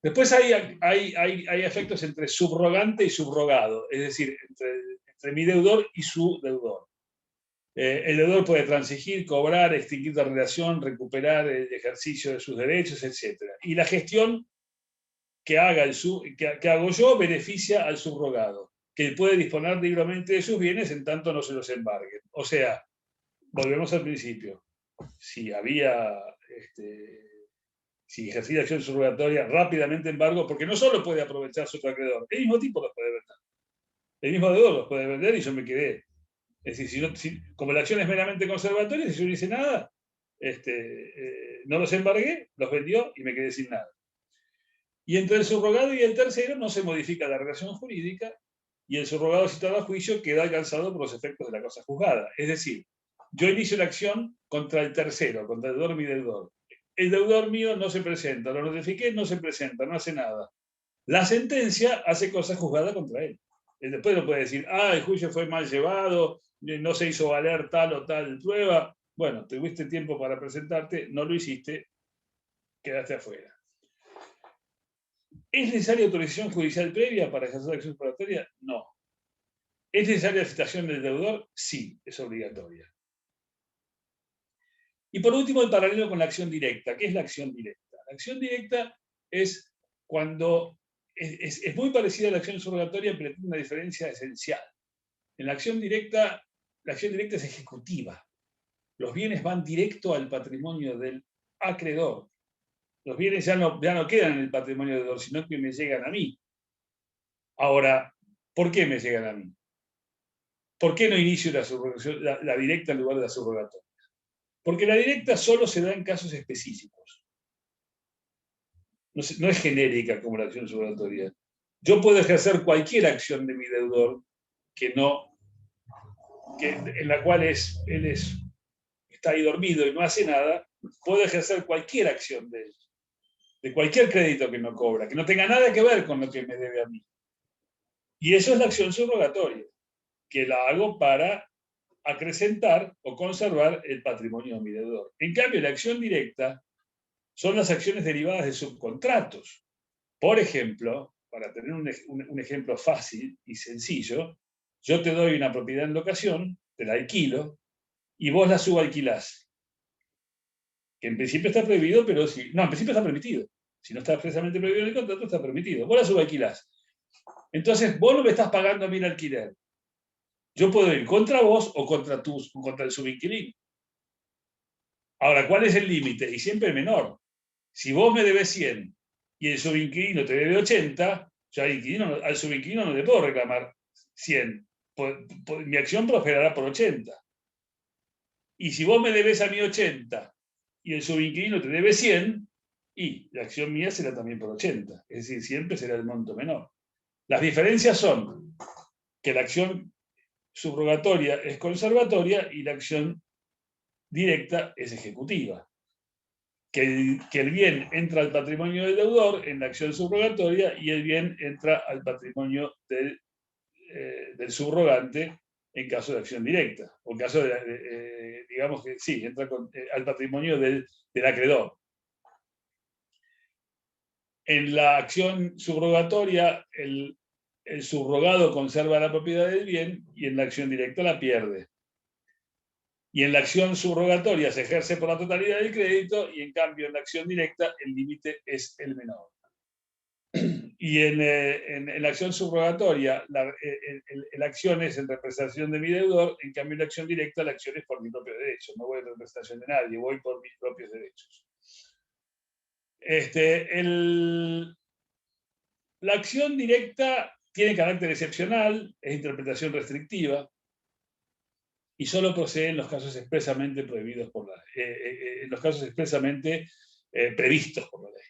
Después hay efectos entre subrogante y subrogado, es decir, entre mi deudor y su deudor. El deudor puede transigir, cobrar, extinguir la relación, recuperar el ejercicio de sus derechos, etc. Y la gestión que hago yo beneficia al subrogado, que puede disponer libremente de sus bienes en tanto no se los embarguen. O sea, volvemos al principio. Si ejercía acción subrogatoria, rápidamente embargo, porque no solo puede aprovechar su acreedor, el mismo tipo los puede vender. El mismo deudor los puede vender y yo me quedé. Es decir, como la acción es meramente conservatoria, si yo no hice nada, no los embargué, los vendió y me quedé sin nada. Y entre el subrogado y el tercero no se modifica la relación jurídica y el subrogado citado a juicio queda alcanzado por los efectos de la cosa juzgada. Es decir, yo inicio la acción contra el tercero, contra el deudor mi deudor. El deudor mío no se presenta, lo notifiqué, no se presenta, no hace nada. La sentencia hace cosa juzgada contra él. Él después no puede decir, el juicio fue mal llevado, no se hizo valer tal o tal prueba. Bueno, tuviste tiempo para presentarte, no lo hiciste, quedaste afuera. ¿Es necesaria autorización judicial previa para ejercer la acción subrogatoria? No. ¿Es necesaria la citación del deudor? Sí, es obligatoria. Y por último, el paralelo con la acción directa. ¿Qué es la acción directa? La acción directa es cuando es muy parecida a la acción subrogatoria, pero tiene una diferencia esencial. En la acción directa es ejecutiva. Los bienes van directo al patrimonio del acreedor. Los bienes ya no quedan en el patrimonio del deudor, sino que me llegan a mí. Ahora, ¿por qué me llegan a mí? ¿Por qué no inicio la directa en lugar de la subrogatoria? Porque la directa solo se da en casos específicos. No es genérica como la acción subrogatoria. Yo puedo ejercer cualquier acción de mi deudor en la cual él está ahí dormido y no hace nada. Puedo ejercer cualquier acción de él, de cualquier crédito que no cobra, que no tenga nada que ver con lo que me debe a mí. Y eso es la acción subrogatoria, que la hago para acrecentar o conservar el patrimonio de mi deudor. En cambio, la acción directa son las acciones derivadas de subcontratos. Por ejemplo, para tener un ejemplo fácil y sencillo, yo te doy una propiedad en locación, te la alquilo, y vos la subalquilás. Que en principio está prohibido, pero sí. No, en principio está permitido. Si no está expresamente prohibido en el contrato, está permitido. Vos la subalquilás. Entonces, vos no me estás pagando a mí el alquiler. Yo puedo ir contra vos o contra el subinquilino. Ahora, ¿cuál es el límite? Y siempre menor. Si vos me debes 100 y el subinquilino te debe 80, yo al subinquilino no le puedo reclamar 100. Mi acción prosperará por 80. Y si vos me debes a mí 80 y el subinquilino te debe 100, y la acción mía será también por 80. Es decir, siempre será el monto menor. Las diferencias son que la acción subrogatoria es conservatoria y la acción directa es ejecutiva. Que el bien entra al patrimonio del deudor en la acción subrogatoria y el bien entra al patrimonio del subrogante en caso de acción directa. O en caso digamos que sí, entra al patrimonio del acreedor. En la acción subrogatoria, el subrogado conserva la propiedad del bien y en la acción directa la pierde. Y en la acción subrogatoria se ejerce por la totalidad del crédito y en cambio en la acción directa el límite es el menor. Y en la acción subrogatoria, la acción es en representación de mi deudor, en cambio en la acción directa, la acción es por mis propios derechos. No voy en representación de nadie, voy por mis propios derechos. La acción directa tiene carácter excepcional, es interpretación restrictiva, y solo procede en los casos expresamente prohibidos por la ley, en los casos expresamente previstos por la ley.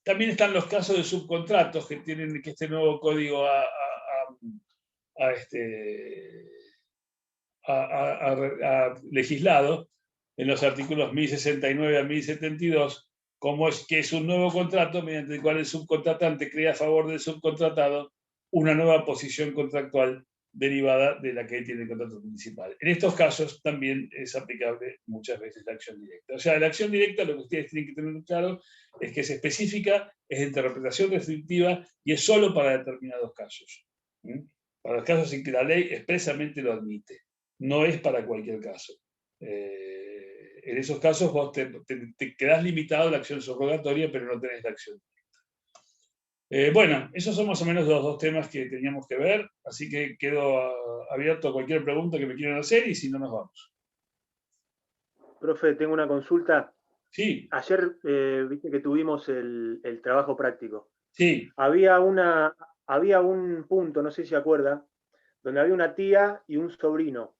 También están los casos de subcontratos que tienen que este nuevo código ha legislado en los artículos 1069 a 1072, como es que es un nuevo contrato mediante el cual el subcontratante crea a favor del subcontratado una nueva posición contractual derivada de la que él tiene el contrato principal. En estos casos también es aplicable muchas veces la acción directa. O sea, la acción directa, lo que ustedes tienen que tener claro es que es específica, es de interpretación restrictiva y es solo para determinados casos. Para los casos en que la ley expresamente lo admite. No es para cualquier caso. En esos casos vos te quedás limitado a la acción subrogatoria, pero no tenés la acción directa. Bueno, esos son más o menos los dos temas que teníamos que ver, así que quedo abierto a cualquier pregunta que me quieran hacer y si no, nos vamos. Profe, tengo una consulta. Sí. Ayer viste que tuvimos el trabajo práctico. Sí. Había un punto, no sé si se acuerda, donde había una tía y un sobrino.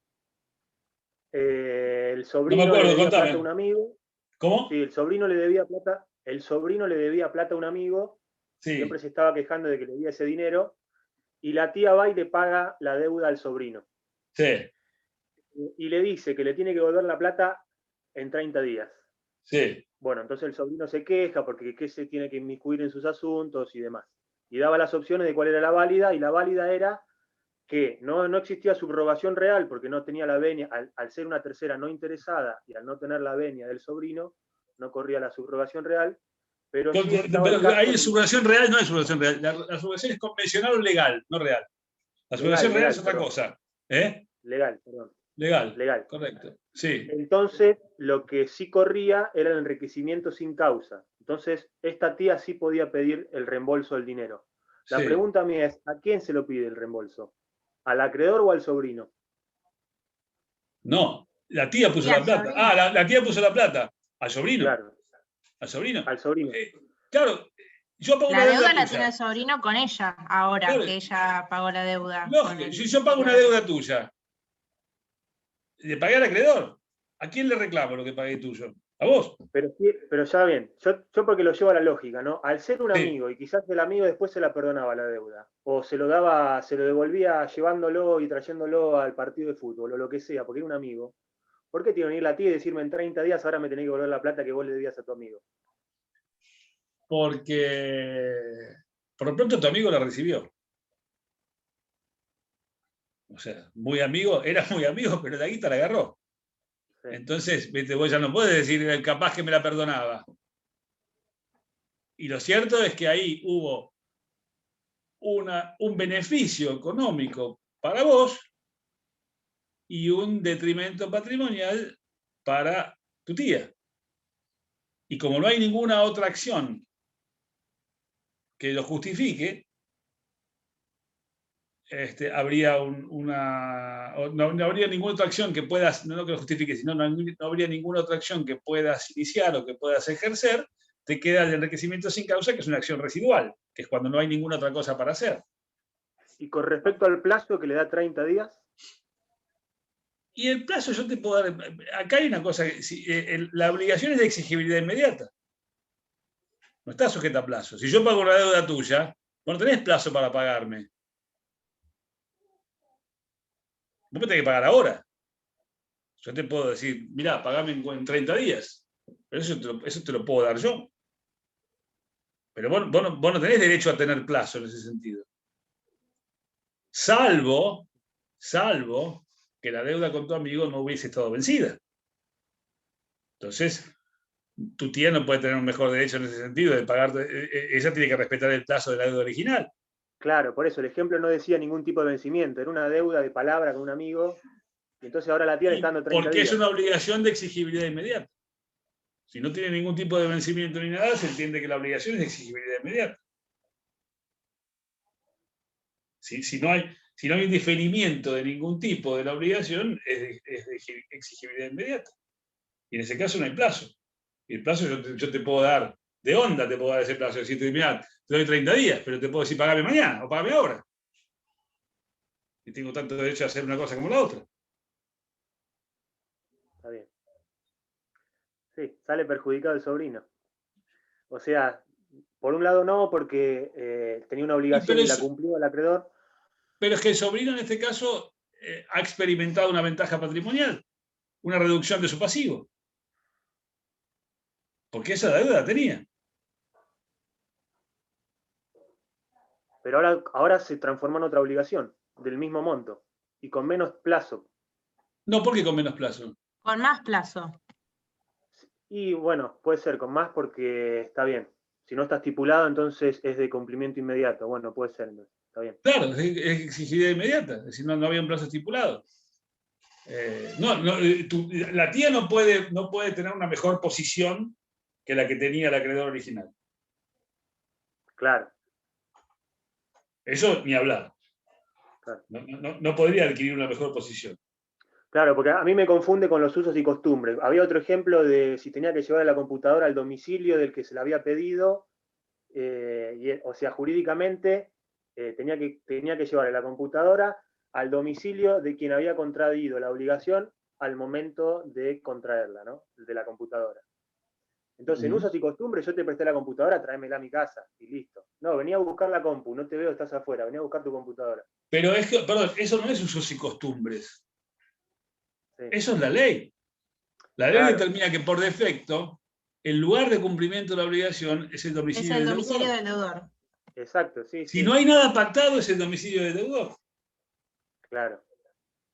El sobrino no me acuerdo, le debía contame. plata a un amigo. ¿Cómo? Sí, el sobrino le debía plata a un amigo. Sí. Siempre se estaba quejando de que le debía ese dinero. Y la tía va y le paga la deuda al sobrino. Sí. Y le dice que le tiene que devolver la plata en 30 días. Sí. Bueno, entonces el sobrino se queja porque ¿qué se tiene que inmiscuir en sus asuntos y demás? Y daba las opciones de cuál era la válida, y la válida era que no existía subrogación real porque no tenía la venia, al ser una tercera no interesada y al no tener la venia del sobrino, no corría la subrogación real, pero sí estaba el caso ahí subrogación real no es subrogación real, la subrogación es convencional o legal, no real. La subrogación real es otra cosa. Legal, perdón. Legal, correcto. Sí. Entonces, lo que sí corría era el enriquecimiento sin causa. Entonces, esta tía sí podía pedir el reembolso del dinero. La pregunta mía es, ¿a quién se lo pide el reembolso? ¿Al acreedor o al sobrino? No, la tía puso la plata. La tía puso la plata. ¿Al sobrino? Claro. ¿Al sobrino? Al sobrino. Claro, yo pago la una deuda tuya. la tiene el sobrino con ella, ahora claro, que ella pagó la deuda. Lógico, si yo pago una deuda tuya, le pagué al acreedor. ¿A quién le reclamo lo que pagué tuyo? ¿A vos? Pero ya bien, yo porque lo llevo a la lógica, ¿no? Al ser un amigo, y quizás el amigo después se la perdonaba la deuda, o se lo devolvía llevándolo y trayéndolo al partido de fútbol, o lo que sea, porque era un amigo. ¿Por qué tiene que venir la tía y decirme en 30 días ahora me tenés que volver la plata que vos le debías a tu amigo? Porque por lo pronto tu amigo la recibió. O sea, muy amigo, era muy amigo, pero la guita la agarró. Sí. Entonces, vos ya no puedes decir capaz que me la perdonaba. Y lo cierto es que ahí hubo un beneficio económico para vos y un detrimento patrimonial para tu tía. Y como no hay ninguna otra acción que lo justifique, habría no habría ninguna otra acción que puedas, no que lo justifique, sino no habría ninguna otra acción que puedas iniciar o que puedas ejercer, te queda el enriquecimiento sin causa, que es una acción residual, que es cuando no hay ninguna otra cosa para hacer. ¿Y con respecto al plazo que le da 30 días? Y el plazo yo te puedo dar, acá hay una cosa, la obligación es de exigibilidad inmediata. No está sujeta a plazo. Si yo pago una deuda tuya, no tenés plazo para pagarme. Vos me tenés que pagar ahora. Yo te puedo decir, mirá, pagame en 30 días. Pero eso te lo puedo dar yo. Pero vos no tenés derecho a tener plazo en ese sentido. Salvo que la deuda con tu amigo no hubiese estado vencida. Entonces, tu tía no puede tener un mejor derecho en ese sentido de pagarte. Ella tiene que respetar el plazo de la deuda original. Claro, por eso el ejemplo no decía ningún tipo de vencimiento, era una deuda de palabra con un amigo, y entonces ahora la tía le está dando 30 días. Porque es una obligación de exigibilidad inmediata. Si no tiene ningún tipo de vencimiento ni nada, se entiende que la obligación es de exigibilidad inmediata. Si no hay un diferimiento de ningún tipo de la obligación, es de exigibilidad inmediata. Y en ese caso no hay plazo. Y el plazo yo te puedo dar, de onda te puedo dar ese plazo. Decirte, mira, te doy 30 días, pero te puedo decir pagame mañana o pagame ahora. Y tengo tanto derecho a hacer una cosa como la otra. Está bien. Sí, sale perjudicado el sobrino. O sea, por un lado no, porque tenía una obligación y la cumplió el acreedor. Pero es que el sobrino en este caso ha experimentado una ventaja patrimonial, una reducción de su pasivo. Porque esa deuda la tenía. Pero ahora se transforma en otra obligación, del mismo monto, y con menos plazo. No, ¿por qué con menos plazo? Con más plazo. Y bueno, puede ser con más porque está bien. Si no está estipulado, entonces es de cumplimiento inmediato. Bueno, puede ser, está bien. Claro, es exigibilidad inmediata, es decir, no había un plazo estipulado. La tía no puede tener una mejor posición que la que tenía el acreedor original. Claro. Eso ni hablar. Claro. No podría adquirir una mejor posición. Claro, porque a mí me confunde con los usos y costumbres. Había otro ejemplo de si tenía que llevar la computadora al domicilio del que se la había pedido, o sea, jurídicamente tenía que llevar la computadora al domicilio de quien había contraído la obligación al momento de contraerla, ¿no? De la computadora. Entonces, en usos y costumbres, yo te presté la computadora, tráemela a mi casa y listo. No, venía a buscar la compu, no te veo, estás afuera, venía a buscar tu computadora. Pero perdón, eso no es usos y costumbres. Sí. Eso es la ley. La ley Claro. determina que por defecto, el lugar de cumplimiento de la obligación es el domicilio del deudor. Es el domicilio del deudor. Exacto, sí. Si no hay nada pactado, es el domicilio del deudor. Claro.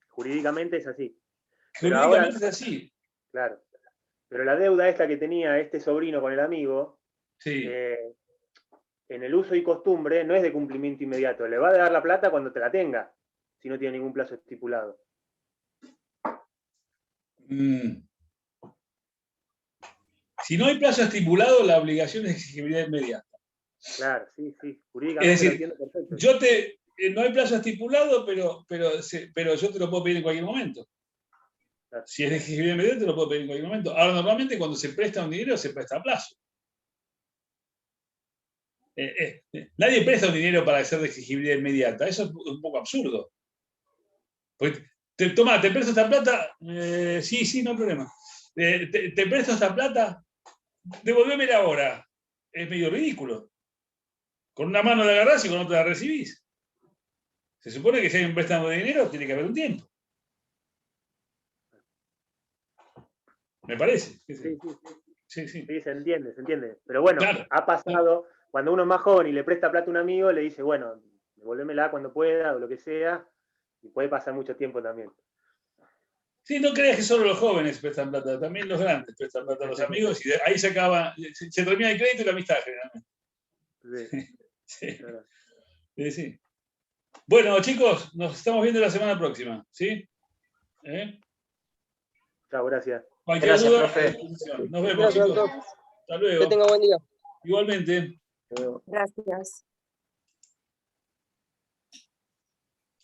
Jurídicamente es así. Jurídicamente es así. Claro. Pero la deuda esta que tenía este sobrino con el amigo, sí. En el uso y costumbre no es de cumplimiento inmediato. Le va a dar la plata cuando te la tenga, si no tiene ningún plazo estipulado. Si no hay plazo estipulado, la obligación es exigibilidad inmediata. Claro, sí. Jurídicamente es decir, lo entiendo perfecto. No hay plazo estipulado, pero yo te lo puedo pedir en cualquier momento. Claro. Si es de exigibilidad inmediata, te lo puedo pedir en cualquier momento. Ahora, normalmente cuando se presta un dinero, se presta a plazo. Nadie presta un dinero para ser de exigibilidad inmediata. Eso es un poco absurdo. Pues, te presto esta plata, sí, no hay problema. Te presto esta plata, devolvémela ahora. Es medio ridículo. Con una mano la agarrás y con otra la recibís. Se supone que si hay un préstamo de dinero, tiene que haber un tiempo. Me parece. Sí, se entiende. Pero bueno, claro. Ha pasado, cuando uno es más joven y le presta plata a un amigo, le dice, bueno, devolvémela cuando pueda o lo que sea, y puede pasar mucho tiempo también. Sí, no creas que solo los jóvenes prestan plata, también los grandes prestan plata a los amigos, y ahí se acaba, se termina el crédito y la amistad generalmente. Sí. Bueno, chicos, nos estamos viendo la semana próxima, ¿sí? Chao, gracias. Gracias, profe. Nos vemos, chicos. Hasta luego. Que tenga buen día. Igualmente. Gracias.